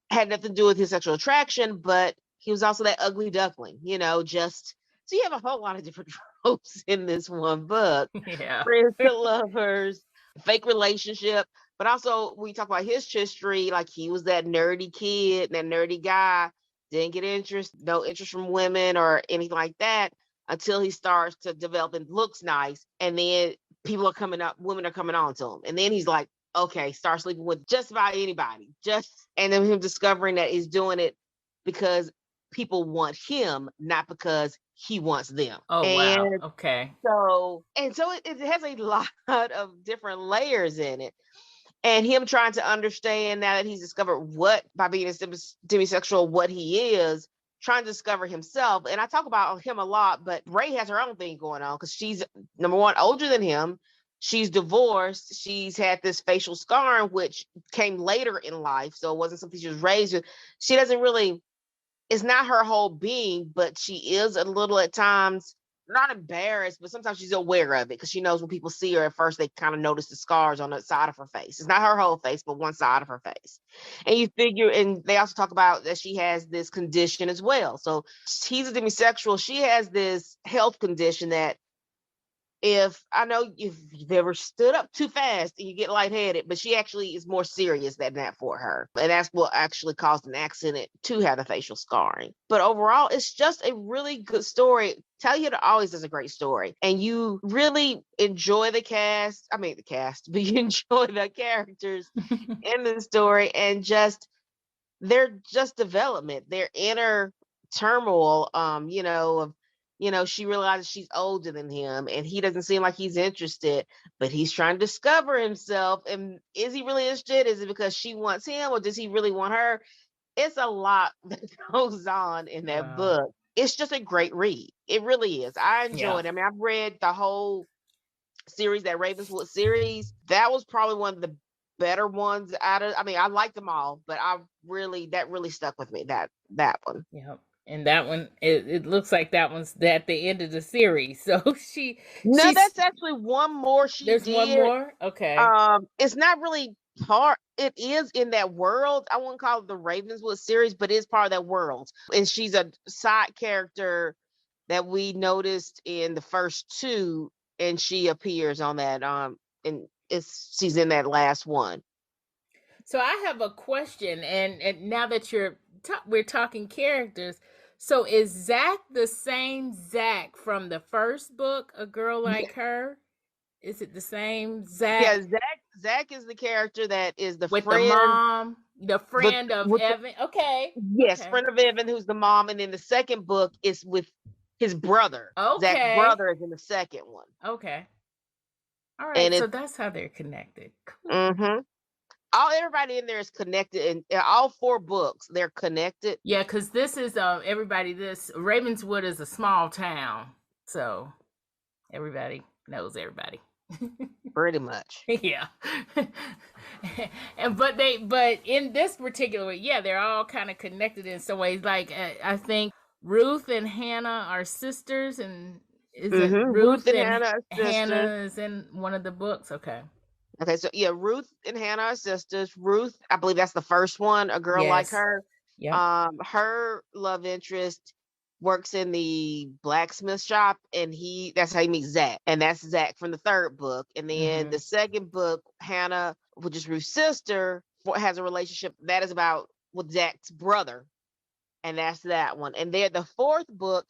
had nothing to do with his sexual attraction, but he was also that ugly duckling, just so you have a whole lot of different tropes in this one book. Yeah. Friends to lovers, fake relationship, but also we talk about his history, like he was that nerdy kid, that nerdy guy, didn't get no interest from women or anything like that until he starts to develop and looks nice. And then women are coming on to him. And then he's like, okay, start sleeping with just about anybody. And then him discovering that he's doing it because people want him, not because he wants them. Oh, wow. Okay. So it has a lot of different layers in it. And him trying to understand now that he's discovered by being a demisexual, what he is, trying to discover himself. And I talk about him a lot, but Ray has her own thing going on because she's, number one, older than him. She's divorced. She's had this facial scarring, which came later in life. So it wasn't something she was raised with. She doesn't really, it's not her whole being, but she is a little at times, not embarrassed, but sometimes she's aware of it because she knows when people see her at first, they kind of notice the scars on the side of her face. It's not her whole face, but one side of her face. And you figure, and they also talk about that she has this condition as well. So he's a demisexual. She has this health condition that if you've ever stood up too fast and you get lightheaded, but she actually is more serious than that for her. And that's what actually caused an accident to have the facial scarring. But overall, it's just a really good story. Talia always does a great story. And you really enjoy the cast, but you enjoy the characters in the story and they're just development, their inner turmoil, she realizes she's older than him and he doesn't seem like he's interested, but he's trying to discover himself. And is he really interested? Is it because she wants him or does he really want her? It's a lot that goes on in that book. It's just a great read. It really is. I enjoyed it. I've read the whole series, that Ravenswood series. That was probably one of the better ones I liked them all, but that really stuck with me, that one. Yep. And that one, it looks like that one's at the end of the series. So that's actually one more she did. There's one more? Okay. It's not really part, it is in that world. I wouldn't call it the Ravenswood series, but it's part of that world. And she's a side character that we noticed in the first two, and she appears on that, and she's in that last one. So I have a question, and now that we're talking characters, so is Zach the same Zach from the first book, A Girl Like Her? Is it the same Zach? Yeah, Zach is the character that is the with friend, the mom, the friend of Evan. Okay. Yes, okay. Friend of Evan, who's the mom, and then the second book is with his brother. Okay. Zach's brother is in the second one. Okay. All right. So that's how they're connected. Cool. Mm-hmm. Everybody in there is connected, and all four books, they're connected. Yeah, because this is this Ravenswood is a small town, so everybody knows everybody. Pretty much. Yeah. But in this particular way, they're all kind of connected in some ways. Like I think Ruth and Hannah are sisters, and is it Ruth and Hannah is in one of the books? Okay, so Ruth and Hannah are sisters. Ruth, I believe that's the first one, A Girl Like Her. Yeah. Her love interest works in the blacksmith shop, and that's how he meets Zach, and that's Zach from the third book. And then the second book, Hannah, which is Ruth's sister, has a relationship that is about with Zach's brother, and that's that one. And the fourth book,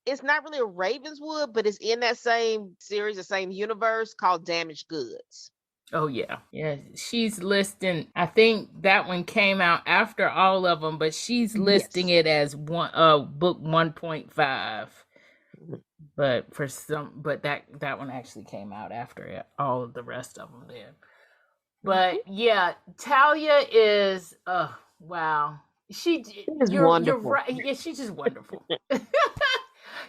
it's not really a Ravenswood, but it's in that same series, the same universe, called Damaged Goods. Oh, yeah. She's listing, I think that one came out after all of them, but she's listing it as book 1.5. But that one actually came out after all of the rest of them did. But Talia is, wow. You're right. Yeah, she's just wonderful.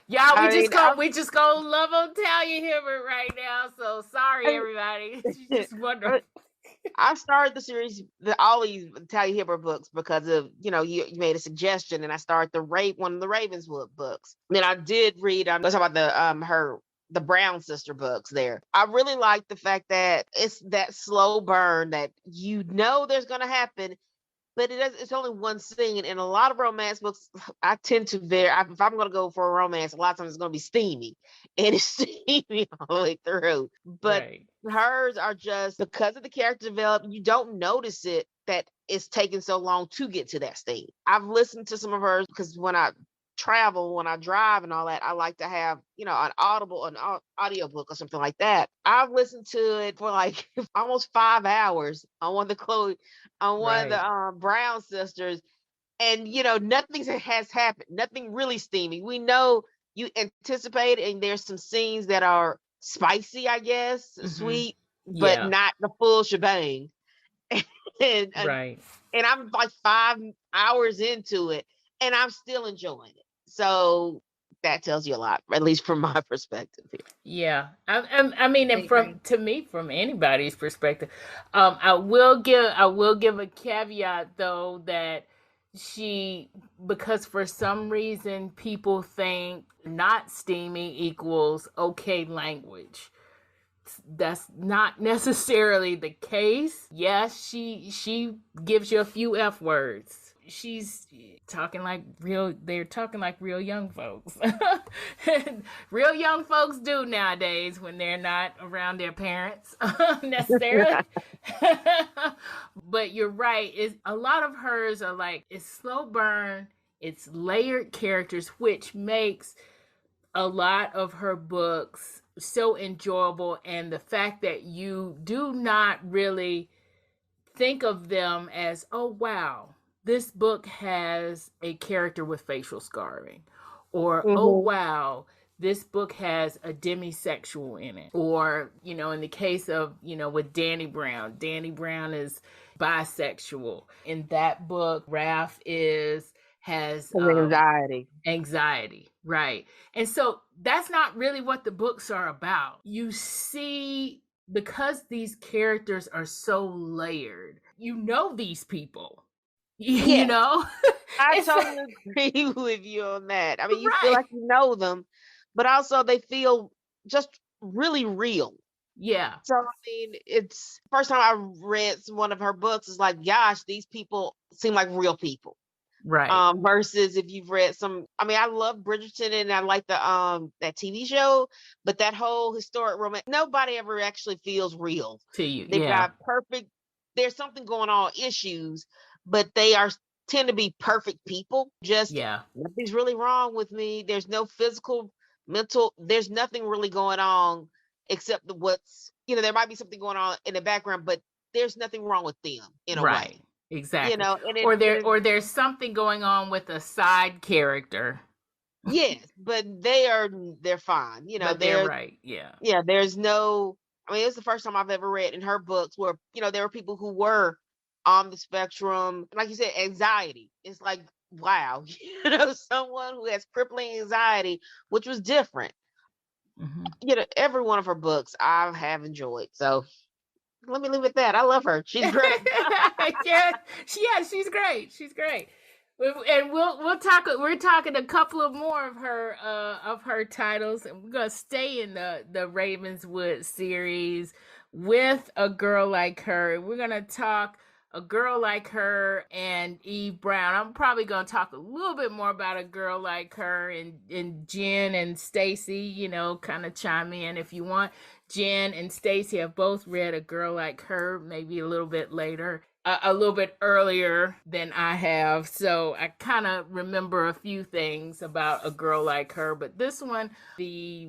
Yeah, we just gonna love on Talia Hibbert right now. So sorry, everybody. She's just wonderful. I started the series, all these Talia Hibbert books, because of you made a suggestion, and I started one of the Ravenswood books. Then I did read. Let's talk about the her the Brown sister books there. I really like the fact that it's that slow burn that there's going to happen, but it's only one scene. And a lot of romance books, I tend to if I'm going to go for a romance, a lot of times it's going to be steamy, and it's steamy all the way through. But Right. hers are just, because of the character development, you don't notice it that it's taking so long to get to that stage. I've listened to some of hers because when I travel, when I drive and all that, I like to have, an audio book or something like that. I've listened to it for like almost 5 hours on one of the Brown sisters, and nothing has happened. Nothing really steamy. We know you anticipate, and there's some scenes that are spicy, I guess, sweet, but Yeah. not the full shebang. and Right. and I'm like 5 hours into it, and I'm still enjoying it. So that tells you a lot, at least from my perspective here. Yeah, I mean, and agree. from anybody's perspective, I will give a caveat though that because for some reason people think not steamy equals okay language. That's not necessarily the case. Yes, she gives you a few F words. She's talking like they're talking like real young folks. Real young folks do nowadays when they're not around their parents necessarily. But you're right. A lot of hers are like, it's slow burn, it's layered characters, which makes a lot of her books so enjoyable, and the fact that you do not really think of them as, oh wow, this book has a character with facial scarring, or oh wow, this book has a demisexual in it, or in the case of with Danny Brown is bisexual. In that book, Raph has anxiety, right? And so that's not really what the books are about. You see, because these characters are so layered, these people. Yeah, I It's totally agree with you on that. I mean, you feel right. like you know them, but also they feel just really real. Yeah. So, I mean, it's first time I read one of her books, it's like, gosh, these people seem like real people. Right. Versus if you've read I mean, I love Bridgerton and I like the that TV show, but that whole historic romance, nobody ever actually feels real. To you. They've Yeah. got there's something going on, issues, but tend to be perfect people. Just Yeah. nothing's really wrong with me. There's no physical, mental, there's nothing really going on except there might be something going on in the background, but there's nothing wrong with them in a way. Right. Exactly. And There's something going on with a side character. yes, but they're fine. But they're right. Yeah. There's no, I mean, it's the first time I've ever read in her books where, there were people who were on the spectrum. Like you said, anxiety. It's like, wow, someone who has crippling anxiety, which was different. Every one of her books I have enjoyed. So let me leave it at that. I love her. She's great. She's great. She's great. And we'll talk. We're talking a couple of more of her titles, and we're gonna stay in the Ravenswood series with A Girl Like Her. We're gonna talk A Girl Like Her and Eve Brown. I'm probably gonna talk a little bit more about A Girl Like Her, and Jen and Staci, kind of chime in if you want. Jen and Staci have both read A Girl Like Her, maybe a little bit later, a little bit earlier than I have. So I kind of remember a few things about A Girl Like Her. But this one, the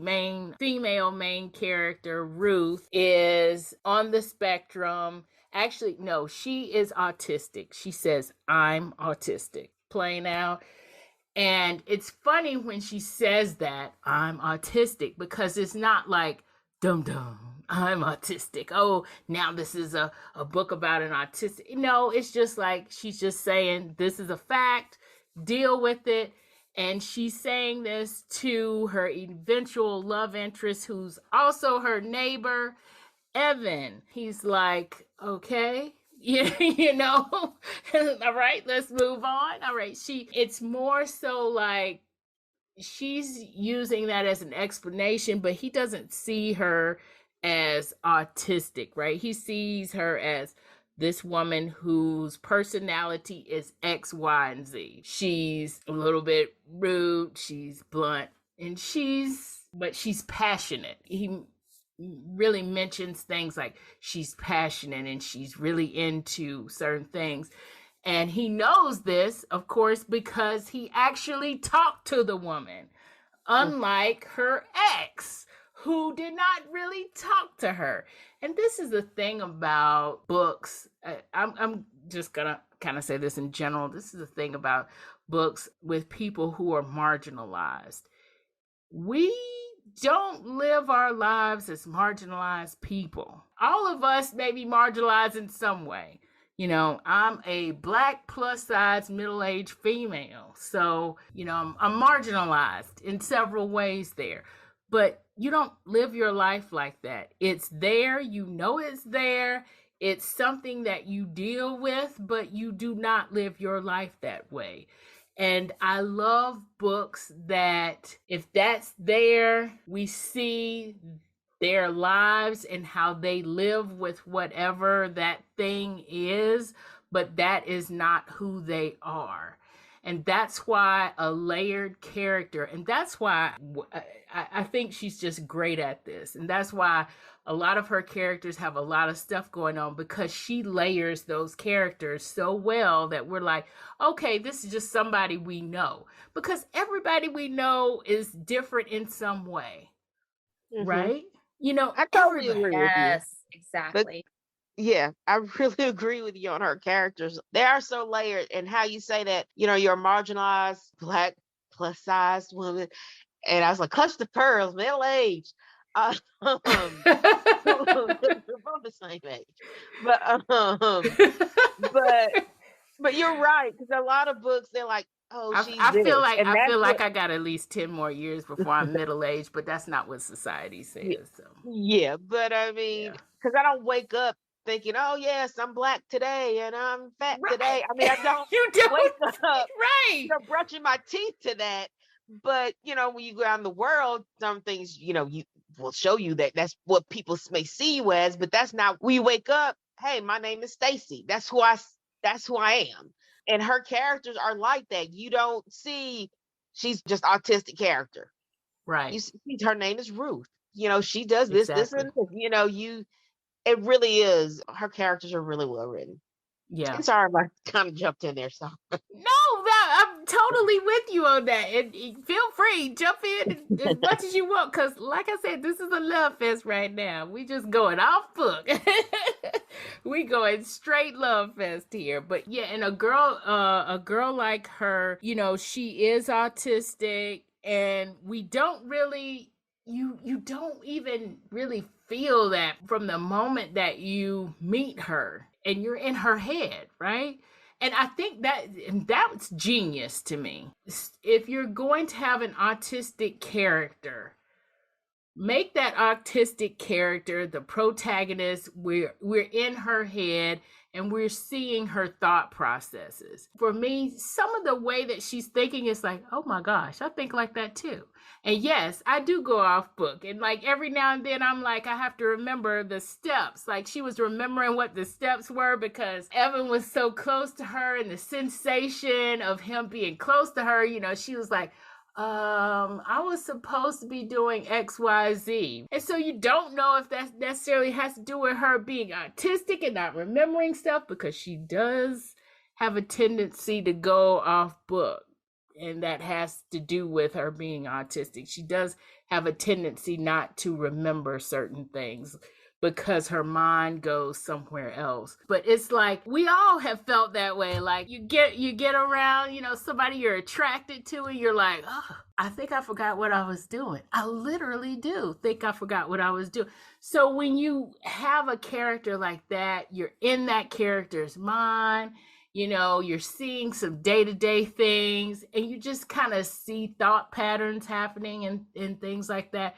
female main character, Ruth, is on the spectrum. Actually, no, she is autistic. She says, I'm autistic. Plain out. And it's funny when she says that, I'm autistic, because it's not like, dum dum, I'm autistic. Oh, now this is a book about an autistic. No, it's just like she's just saying this is a fact, deal with it. And she's saying this to her eventual love interest, who's also her neighbor, Evan. He's like, okay. All right, let's move on. All right. It's more so like she's using that as an explanation, but he doesn't see her as autistic, right? He sees her as this woman whose personality is X, Y, and Z. She's a little bit rude, she's blunt, and but she's passionate. He really mentions things like she's passionate and she's really into certain things. And he knows this, of course, because he actually talked to the woman, unlike her ex, who did not really talk to her. And this is the thing about books. I'm just going to kind of say this in general. This is the thing about books with people who are marginalized. We don't live our lives as marginalized people. All of us may be marginalized in some way. You know, I'm a Black plus size middle-aged female. So, you know, I'm marginalized in several ways there. But you don't live your life like that. It's there. You know it's there. It's something that you deal with, but you do not live your life that way. And I love books that, if that's there, we see their lives and how they live with whatever that thing is, but that is not who they are. And that's why a layered character, and that's why I think she's just great at this. And that's why a lot of her characters have a lot of stuff going on, because she layers those characters so well that we're like, okay, this is just somebody we know. Because everybody we know is different in some way, right? You know, I totally agree with you. Yes, exactly. Yeah, I really agree with you on her characters. They are so layered, and how you say that, you know, you're a marginalized Black plus sized woman. And I was like, clutch the pearls, middle aged. We're both the same age. But you're right, because a lot of books, they're like, oh, I feel like I got at least 10 more years before I'm middle aged, but that's not what society says. So yeah, but I mean, because I don't wake up thinking, oh yes, I'm Black today and I'm fat today. I mean, I don't you don't wake up, right, you know, brushing my teeth to that. But you know, when you go out in the world, some things, you know, you will show you that that's what people may see you as, but that's not. When you wake up, hey, my name is Staci. That's who I am. And her characters are like that. You don't see she's just autistic character. right. You see her name is Ruth. You know, she does this, Exactly. and this. You know, it really is. Her characters are really well written. Yeah. And sorry, I kind of jumped in there. So no, I'm totally with you on that. And feel free, jump in as much as you want, because like I said, this is a love fest right now. We just going off book. We going straight love fest here. But yeah, and a girl like her, you know, she is autistic, and we don't really, you don't even really feel that from the moment that you meet her and you're in her head, right? And I think that's genius to me. If you're going to have an autistic character, make that autistic character the protagonist. We're in her head and we're seeing her thought processes. For me, some of the way that she's thinking is like, oh my gosh, I think like that too. And yes, I do go off book. And like every now and then I'm like, I have to remember the steps. Like she was remembering what the steps were because Evan was so close to her, and the sensation of him being close to her, you know, she was like, I was supposed to be doing XYZ. And so you don't know if that necessarily has to do with her being autistic and not remembering stuff, because she does have a tendency to go off book. And that has to do with her being autistic. She does have a tendency not to remember certain things because her mind goes somewhere else. But it's like we all have felt that way. Like you get around, you know, somebody you're attracted to, and you're like, oh, I think I forgot what I was doing. I literally do think I forgot what I was doing. So when you have a character like that, you're in that character's mind. You know, you're seeing some day-to-day things, and you just kind of see thought patterns happening and things like that.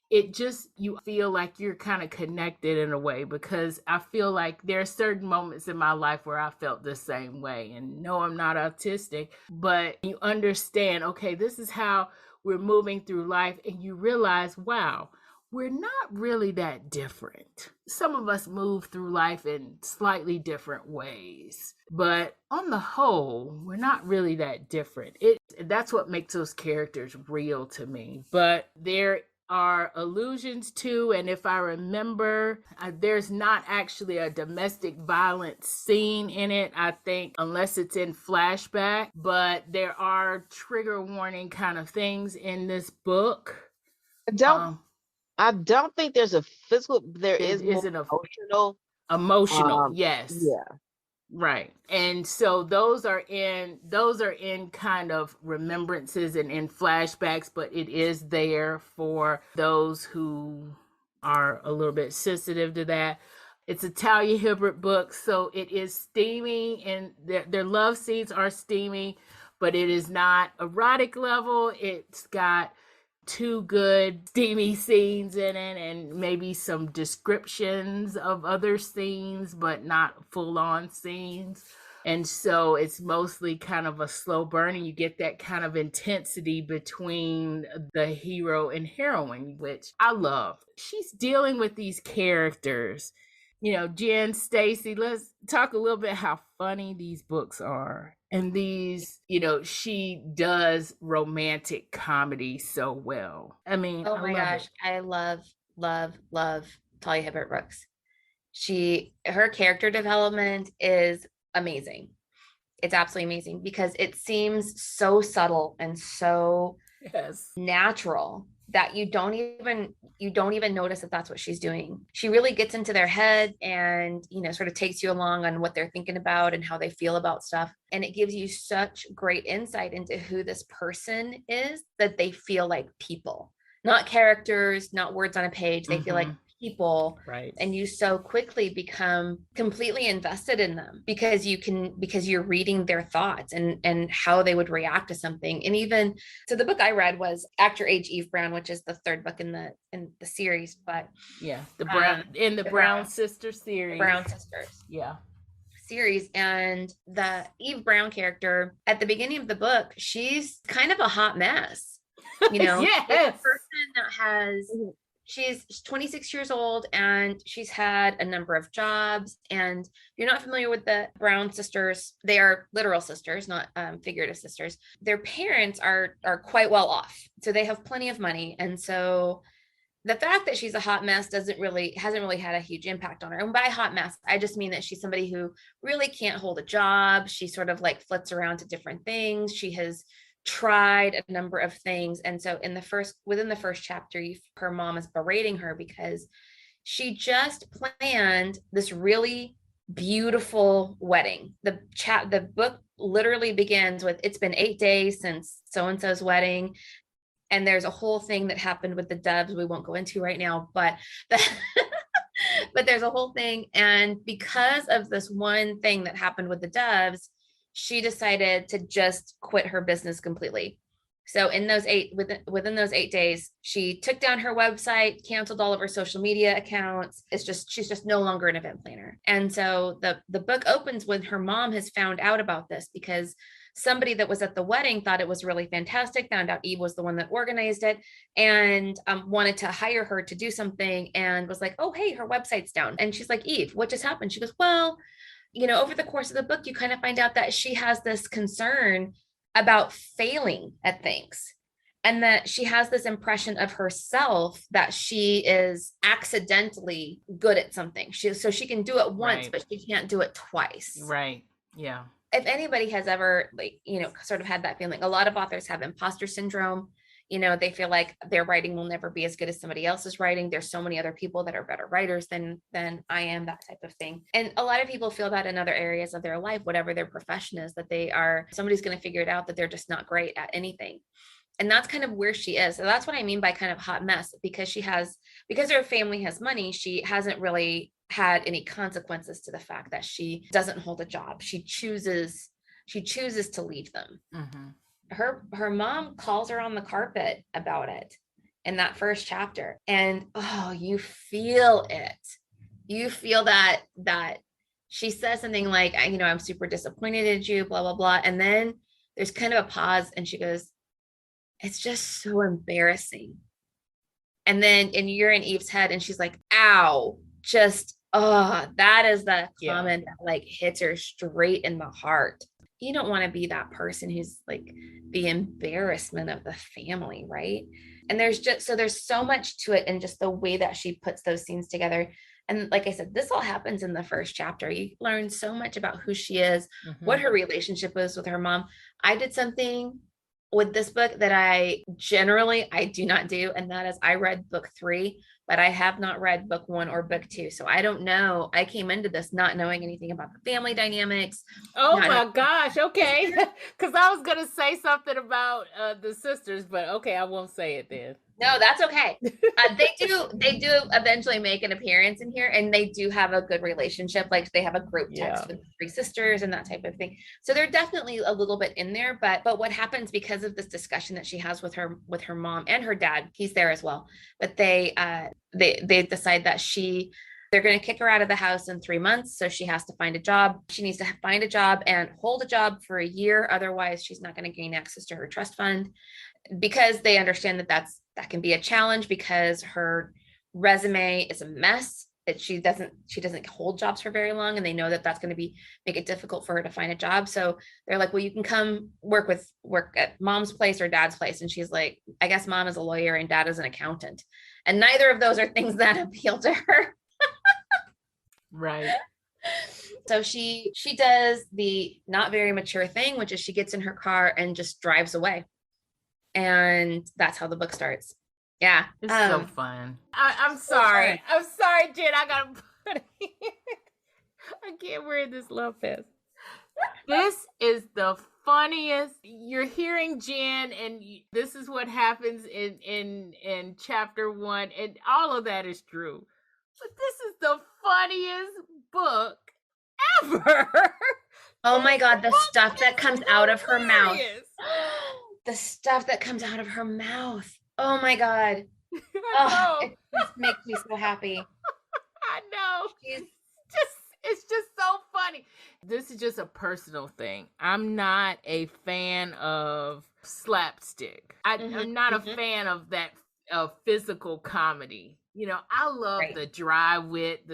It just, you feel like you're kind of connected in a way, because I feel like there are certain moments in my life where I felt the same way. And no, I'm not autistic, but you understand, okay, this is how we're moving through life and you realize, wow, we're not really that different. Some of us move through life in slightly different ways, but on the whole, we're not really that different. That's what makes those characters real to me. But there are allusions to, and if I remember, there's not actually a domestic violence scene in it, I think, unless it's in flashback, but there are trigger warning kind of things in this book. I don't think there's a physical, there is more emotional. Yes. Yeah. Right. And so those are in kind of remembrances and in flashbacks, but it is there for those who are a little bit sensitive to that. It's a Talia Hibbert book, so it is steamy, and their love scenes are steamy, but it is not erotic level. It's got two good steamy scenes in it and maybe some descriptions of other scenes, but not full-on scenes. And so it's mostly kind of a slow burn, and you get that kind of intensity between the hero and heroine, which I love. She's dealing with these characters. Jen, Staci, let's talk a little bit how funny these books are. And these, she does romantic comedy so well. I mean, oh my gosh, it. I love Talia Hibbert Brooks. Her character development is amazing. It's absolutely amazing because it seems so subtle and so natural that you don't even notice that that's what she's doing. She really gets into their head and, sort of takes you along on what they're thinking about and how they feel about stuff. And it gives you such great insight into who this person is, that they feel like people, not characters, not words on a page. They feel like people, right? And you so quickly become completely invested in them because you're reading their thoughts and how they would react to something. And even so, the book I read was Act Your Age, Eve Brown, which is the third book in the series. But yeah, the Brown Sisters series. Brown Sisters. Yeah. Series. And the Eve Brown character at the beginning of the book, she's kind of a hot mess. Yes. It's a person that has she's 26 years old and she's had a number of jobs. And if you're not familiar with the Brown sisters, they are literal sisters, not figurative sisters. Their parents are quite well off, so they have plenty of money. And so the fact that she's a hot mess hasn't really had a huge impact on her. And by hot mess, I just mean that she's somebody who really can't hold a job. She sort of like flits around to different things. She has tried a number of things. And so within the first chapter, her mom is berating her because she just planned this really beautiful wedding. The book literally begins with, it's been 8 days since so-and-so's wedding. And there's a whole thing that happened with the doves we won't go into right now, but but there's a whole thing. And because of this one thing that happened with the doves, she decided to just quit her business completely. So within those 8 days, she took down her website, canceled all of her social media accounts. She's just no longer an event planner. And so the book opens when her mom has found out about this, because somebody that was at the wedding thought it was really fantastic, found out Eve was the one that organized it, and wanted to hire her to do something, and was like, oh, hey, her website's down. And she's like, Eve, what just happened? She goes, well, over the course of the book, you kind of find out that she has this concern about failing at things, and that she has this impression of herself that she is accidentally good at something. So she can do it once, right, but she can't do it twice. Right. Yeah. If anybody has ever, sort of had that feeling, a lot of authors have imposter syndrome. They feel like their writing will never be as good as somebody else's writing. There's so many other people that are better writers than I am, that type of thing. And a lot of people feel that in other areas of their life, whatever their profession is, that somebody's going to figure it out, that they're just not great at anything. And that's kind of where she is. So that's what I mean by kind of hot mess, because because her family has money, she hasn't really had any consequences to the fact that she doesn't hold a job. She chooses to leave them. Mm-hmm. Her mom calls her on the carpet about it in that first chapter. And you feel it. You feel that she says something like, I'm super disappointed in you, blah, blah, blah. And then there's kind of a pause, and she goes, It's just so embarrassing. And you're in Eve's head and she's like, ow, just, oh, that is the comment that like hits her straight in the heart. You don't want to be that person who's like the embarrassment of the family, right? And there's so much to it, and just the way that she puts those scenes together. And like I said, this all happens in the first chapter. You learn so much about who she is, what her relationship is with her mom. I did something with this book that I do not do, and that is I read book 3, but I have not read book 1 or book 2. So I don't know. I came into this not knowing anything about the family dynamics. Oh my gosh. Okay. Because I was going to say something about the sisters, but okay, I won't say it then. No, that's okay. They do eventually make an appearance in here, and they do have a good relationship. Like they have a group text with the 3 sisters and that type of thing. So they're definitely a little bit in there, but what happens because of this discussion that she has with her mom and her dad, he's there as well. But they decide that they're going to kick her out of the house in 3 months. So she has to find a job. She needs to find a job and hold a job for a year. Otherwise, she's not going to gain access to her trust fund, because they understand that can be a challenge, because her resume is a mess. That she doesn't hold jobs for very long, and they know that that's going to make it difficult for her to find a job. So they're like, well, you can come work at mom's place or dad's place. And she's like, I guess mom is a lawyer and dad is an accountant, and neither of those are things that appeal to her. Right. So she does the not very mature thing, which is she gets in her car and just drives away. And that's how the book starts. Yeah. It's so fun. I'm sorry. Fun. I'm sorry, Jen. I got to put it here. I can't wear this love fest. This is the funniest. You're hearing Jen, and this is what happens in chapter 1, and all of that is true. But this is the funniest book ever. Oh my God, the stuff that comes out of her mouth. The stuff that comes out of her mouth. Oh my God. It just makes me so happy. I know. It's just so funny. This is just a personal thing. I'm not a fan of slapstick. I'm not a fan of that physical comedy. You know, I love the dry wit,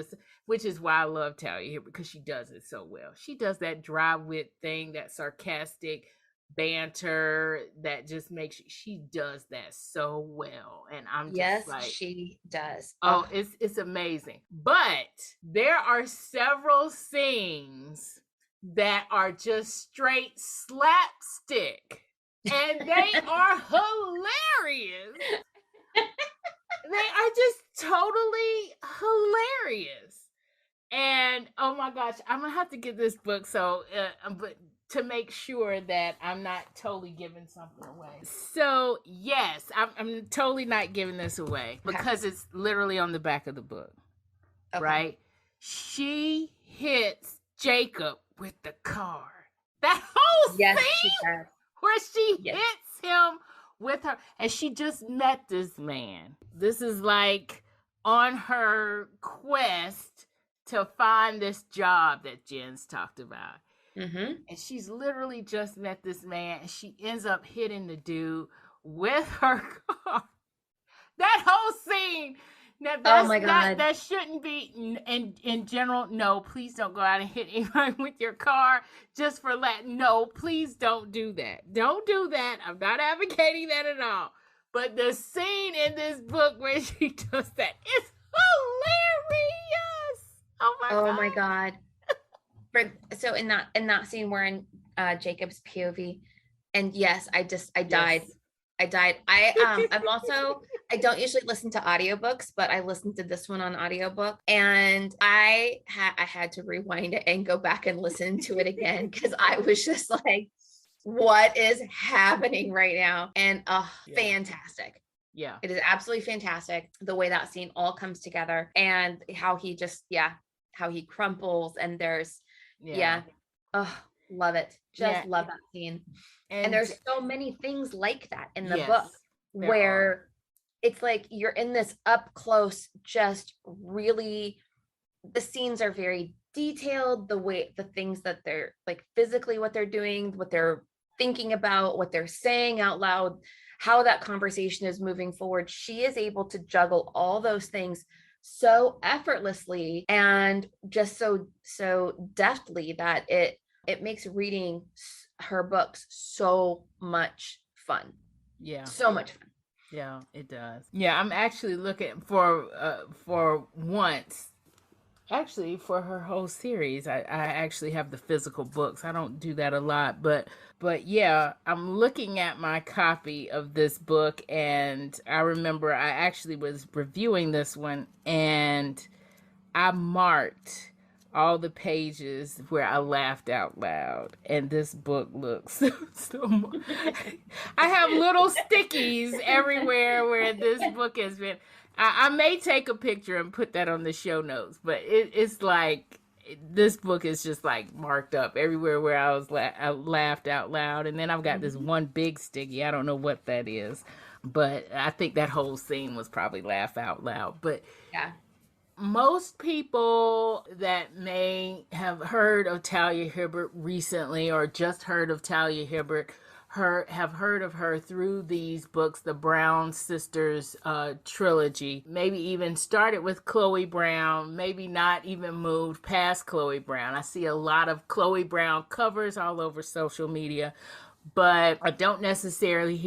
which is why I love Talia here, because she does it so well. She does that dry wit thing, that sarcastic banter that just makes she does that so well. And I'm just like, she does. Oh, it's amazing. But there are several scenes that are just straight slapstick, and they are hilarious. They are just totally hilarious. And oh my gosh, I'm gonna have to get this book but to make sure that I'm not totally giving something away. So yes, I'm totally not giving this away, because it's literally on the back of the book. Right? She hits Jacob with the car. That whole scene where she hits him with her, and she just met this man. This is like on her quest to find this job that Jen's talked about. And she's literally just met this man, and she ends up hitting the dude with her car. That whole scene. Now, oh my God. That shouldn't be in general. No, please don't go out and hit anyone with your car just for no, please don't do that. Don't do that. I'm not advocating that at all. But the scene in this book where she does that is hilarious. Oh my God. So in that scene, we're in Jacob's POV, and yes, I died. I died. I'm also, I don't usually listen to audiobooks, but I listened to this one on audiobook, and I had to rewind it and go back and listen to it again, because I was just like, what is happening right now? And fantastic. Yeah. It is absolutely fantastic the way that scene all comes together, and how he just, how he crumples, and there's, love it. Just love that scene. And there's so many things like that in the book, where it's like you're in this up close, just really, the scenes are very detailed, the things that they're like physically, what they're doing, what they're thinking about, what they're saying out loud, how that conversation is moving forward, she is able to juggle all those things so effortlessly and just so deftly that it makes reading her books so much fun. Yeah. So much fun. Yeah, it does. Yeah, I'm actually looking for once. Actually, for her whole series, I actually have the physical books. I don't do that a lot, but yeah, I'm looking at my copy of this book, and I remember I actually was reviewing this one, and I marked all the pages where I laughed out loud, and this book looks so. I have little stickies everywhere where this book has been. I may take a picture and put that on the show notes, but it's like this book is just like marked up everywhere where I laughed out loud, and then I've got this one big sticky. I don't know what that is, but I think that whole scene was probably laugh out loud. But yeah. Most people that may have heard of Talia Hibbert recently or just heard of Talia Hibbert have heard of her through these books, the Brown Sisters trilogy. Maybe even started with Chloe Brown, maybe not even moved past Chloe Brown. I see a lot of Chloe Brown covers all over social media, but I don't necessarily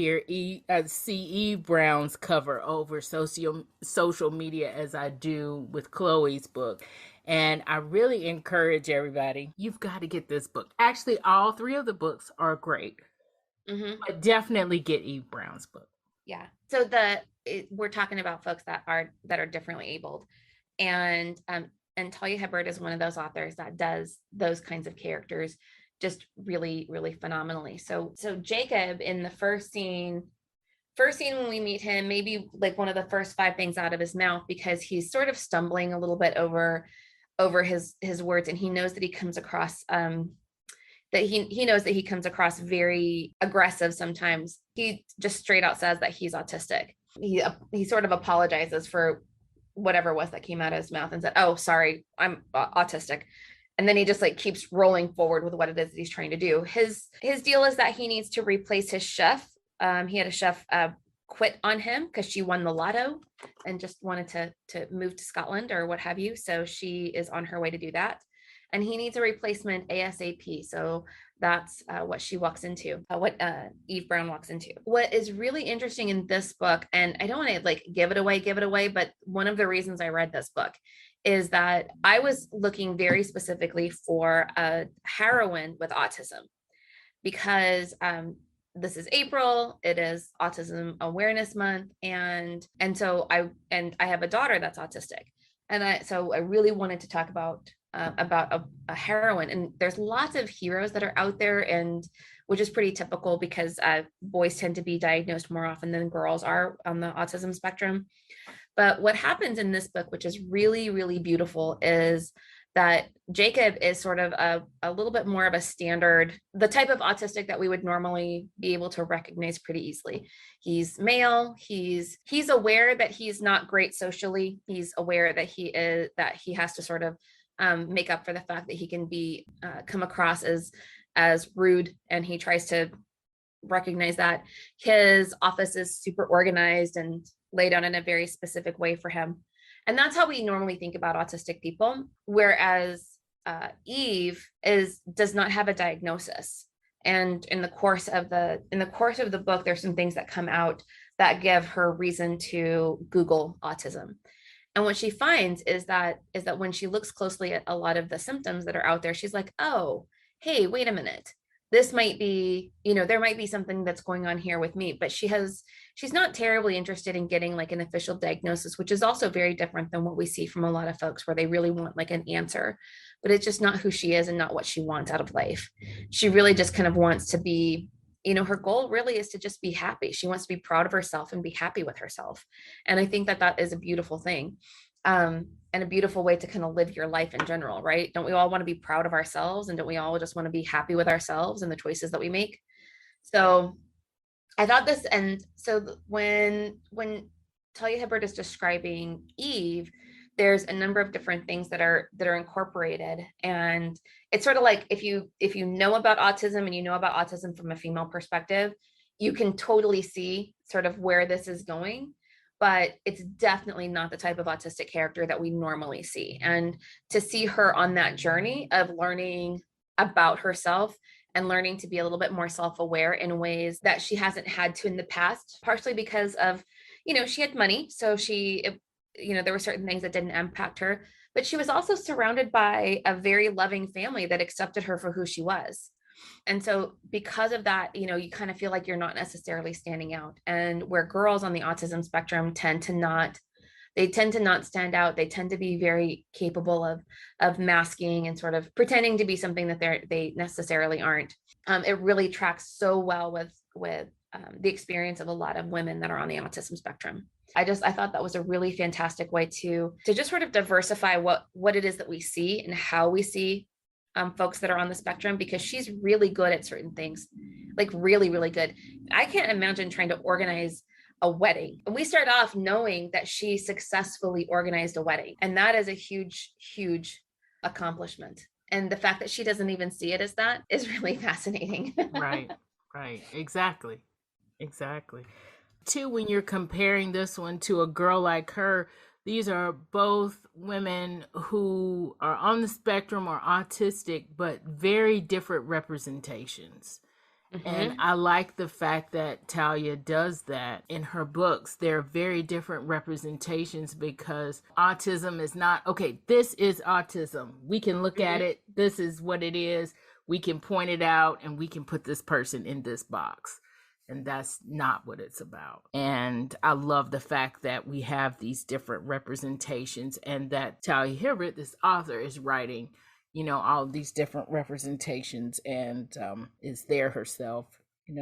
see Eve Brown's cover over social media as I do with Chloe's book. And I really encourage everybody, you've got to get this book. Actually, all three of the books are great, but definitely get Eve Brown's book. Yeah. So we're talking about folks that are differently abled, and Talia Hibbert is one of those authors that does those kinds of characters just really, really phenomenally. So Jacob, in the first scene when we meet him, maybe like one of the first 5 things out of his mouth, because he's sort of stumbling a little bit over his words, and he knows that he comes across very aggressive sometimes. He just straight out says that he's autistic. He sort of apologizes for whatever it was that came out of his mouth and said, "Oh, sorry, I'm autistic." And then he just like keeps rolling forward with what it is that he's trying to do. His deal is that he needs to replace his chef. He had a chef quit on him because she won the lotto and just wanted to move to Scotland or what have you. So she is on her way to do that. And he needs a replacement ASAP. So that's what she walks into, what Eve Brown walks into. What is really interesting in this book, and I don't want to like give it away, but one of the reasons I read this book is that I was looking very specifically for a heroine with autism, because this is April, it is Autism Awareness Month, and so I have a daughter that's autistic, and I really wanted to talk about a heroine. And there's lots of heroes that are out there, and which is pretty typical because boys tend to be diagnosed more often than girls are on the autism spectrum. But what happens in this book, which is really, really beautiful, is that Jacob is sort of a little bit more of a standard, the type of autistic that we would normally be able to recognize pretty easily. He's male. He's aware that he's not great socially. He's aware that he has to sort of make up for the fact that he can be come across as rude, and he tries to recognize that. His office is super organized and laid out in a very specific way for him. And that's how we normally think about autistic people. Whereas Eve does not have a diagnosis. And in the course of the book, there's some things that come out that give her reason to Google autism. And what she finds is that when she looks closely at a lot of the symptoms that are out there, she's like, oh, hey, wait a minute. This might be, there might be something that's going on here with me. But she's not terribly interested in getting like an official diagnosis, which is also very different than what we see from a lot of folks, where they really want like an answer, but it's just not who she is and not what she wants out of life. She really just kind of wants to be, her goal really is to just be happy. She wants to be proud of herself and be happy with herself. And I think that is a beautiful thing. And a beautiful way to kind of live your life in general, right? Don't we all want to be proud of ourselves? And don't we all just want to be happy with ourselves and the choices that we make? So I thought this, and so when Talia Hibbert is describing Eve, there's a number of different things that are incorporated. And it's sort of like if you know about autism and you know about autism from a female perspective, you can totally see sort of where this is going, but it's definitely not the type of autistic character that we normally see. And to see her on that journey of learning about herself and learning to be a little bit more self-aware in ways that she hasn't had to in the past, partially because of, she had money. So there were certain things that didn't impact her, but she was also surrounded by a very loving family that accepted her for who she was. And so because of that, you kind of feel like you're not necessarily standing out. And where girls on the autism spectrum tend to not stand out. They tend to be very capable of masking and sort of pretending to be something that they necessarily aren't. It really tracks so well with the experience of a lot of women that are on the autism spectrum. I thought that was a really fantastic way to just sort of diversify what it is that we see and how we see folks that are on the spectrum, because she's really good at certain things, like really, really good. I can't imagine trying to organize a wedding. And we start off knowing that she successfully organized a wedding. And that is a huge, huge accomplishment. And the fact that she doesn't even see it as that is really fascinating. Right. Exactly. Too, when you're comparing this one to a girl like her, these are both women who are on the spectrum or autistic, but very different representations. Mm-hmm. And I like the fact that Talia does that in her books. They're very different representations, because autism is not, okay, this is autism. We can look at it. This is what it is. We can point it out and we can put this person in this box. And that's not what it's about. And I love the fact that we have these different representations, and that Talia Hibbert, this author, is writing, all these different representations, and is there herself,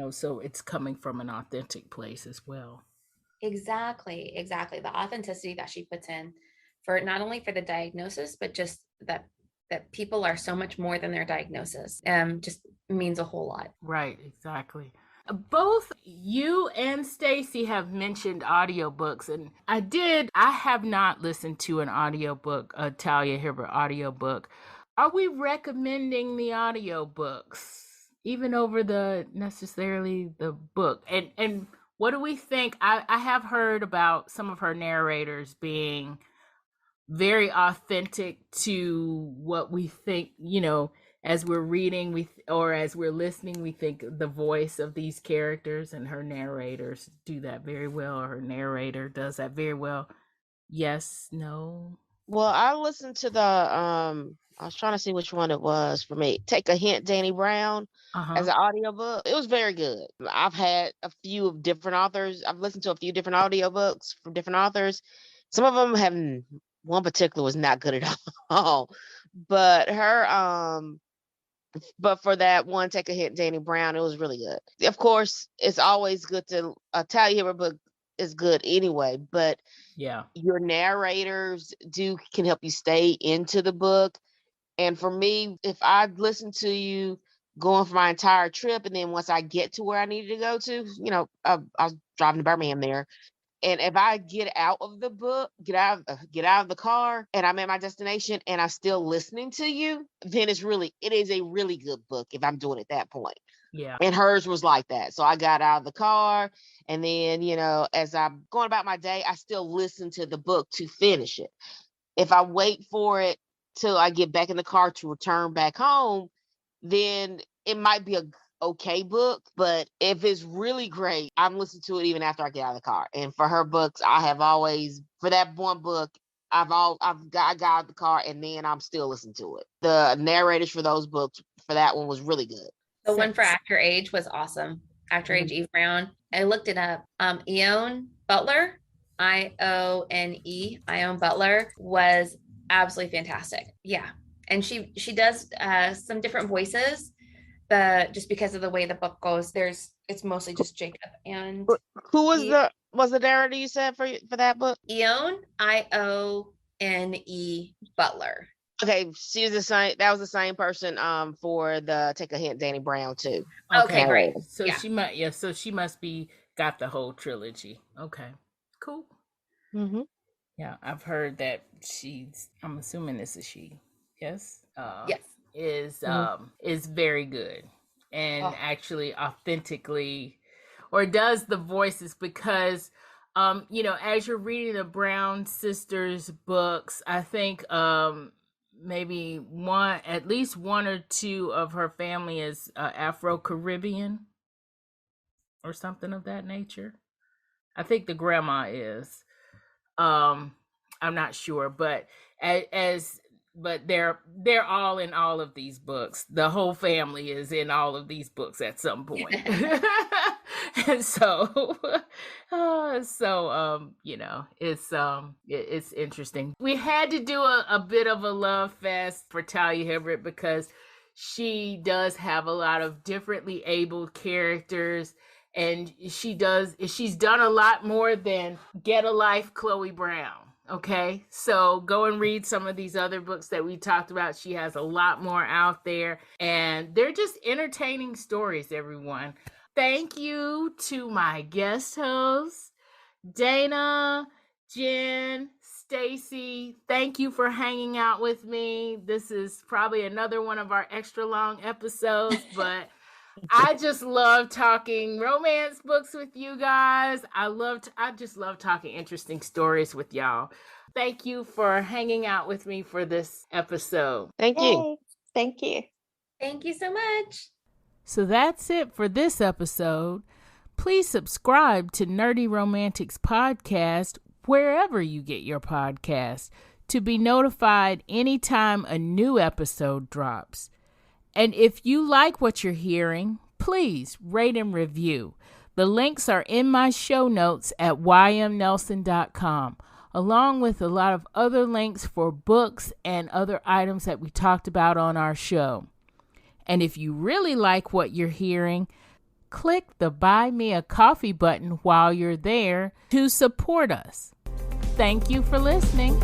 so it's coming from an authentic place as well. Exactly. The authenticity that she puts in for not only for the diagnosis, but just that people are so much more than their diagnosis, just means a whole lot. Right, exactly. Both you and Staci have mentioned audiobooks, and I have not listened to an audiobook, a Talia Hibbert audiobook. Are we recommending the audiobooks even over necessarily the book? And what do we think? I have heard about some of her narrators being very authentic to what we think, as we're reading, or as we're listening, we think the voice of these characters, and her narrators do that very well, or her narrator does that very well. Yes, no? Well, I listened to I was trying to see which one it was for me. Take a Hint, Danny Brown, as an audiobook. It was very good. I've had a few of different authors. I've listened to a few different audiobooks from different authors. Some of them have, one particular was not good at all. But but for that one, Take a Hint, Danny Brown, it was really good. Of course, it's always good to Talia Hibbert book is good anyway, but yeah, your narrators can help you stay into the book. And for me, if I listen to you going for my entire trip, and then once I get to where I needed to go to, I was driving to Birmingham there. And if I get out of the book, get out of the car, and I'm at my destination, and I'm still listening to you, then it is a really good book if I'm doing it at that point. Yeah. And hers was like that. So I got out of the car, and then, as I'm going about my day, I still listen to the book to finish it. If I wait for it till I get back in the car to return back home, then it might be a okay book. But if it's really great, I'm listening to it even after I get out of the car. And for her books, I have always, for that one book, I got out of the car, and then I'm still listening to it. The narrators for those books, for that one, was really good. The one for Act Your Age was awesome. Act Your Age, Eve Brown. I looked it up. Ione Butler, Ione Butler, was absolutely fantastic. Yeah. And she does some different voices, just because of the way the book goes. It's mostly just Jacob. And who was the narrator you said for that book? Ione, Ione Butler. Okay, she's the same. That was the same person for the Take a Hint, Danny Brown too. Okay, great. So yeah. She must be got the whole trilogy. Okay, cool. Mm-hmm. Yeah, I've heard that I'm assuming this is she. Yes. Yes. Is very good, and actually authentically, or does the voices, because you know, as you're reading the Brown sisters books, I think maybe at least one or two of her family is Afro-Caribbean or something of that nature. I think the grandma is. I'm not sure, but but they're all in all of these books. The whole family is in all of these books at some point. And so you know, it's interesting. We had to do a bit of a love fest for Talia Hibbert because she does have a lot of differently abled characters, and she's done a lot more than Get a Life, Chloe Brown. Okay, so go and read some of these other books that we talked about. She has a lot more out there, and they're just entertaining stories, everyone. Thank you to my guest hosts, Dana, Jen, Staci. Thank you for hanging out with me. This is probably another one of our extra long episodes, but I just love talking romance books with you guys. I just love talking interesting stories with y'all. Thank you for hanging out with me for this episode. Thank you. Yay. Thank you. Thank you so much. So that's it for this episode. Please subscribe to Nerdy Romantics Podcast wherever you get your podcast to be notified anytime a new episode drops. And if you like what you're hearing, please rate and review. The links are in my show notes at ymnelson.com, along with a lot of other links for books and other items that we talked about on our show. And if you really like what you're hearing, click the Buy Me a Coffee button while you're there to support us. Thank you for listening.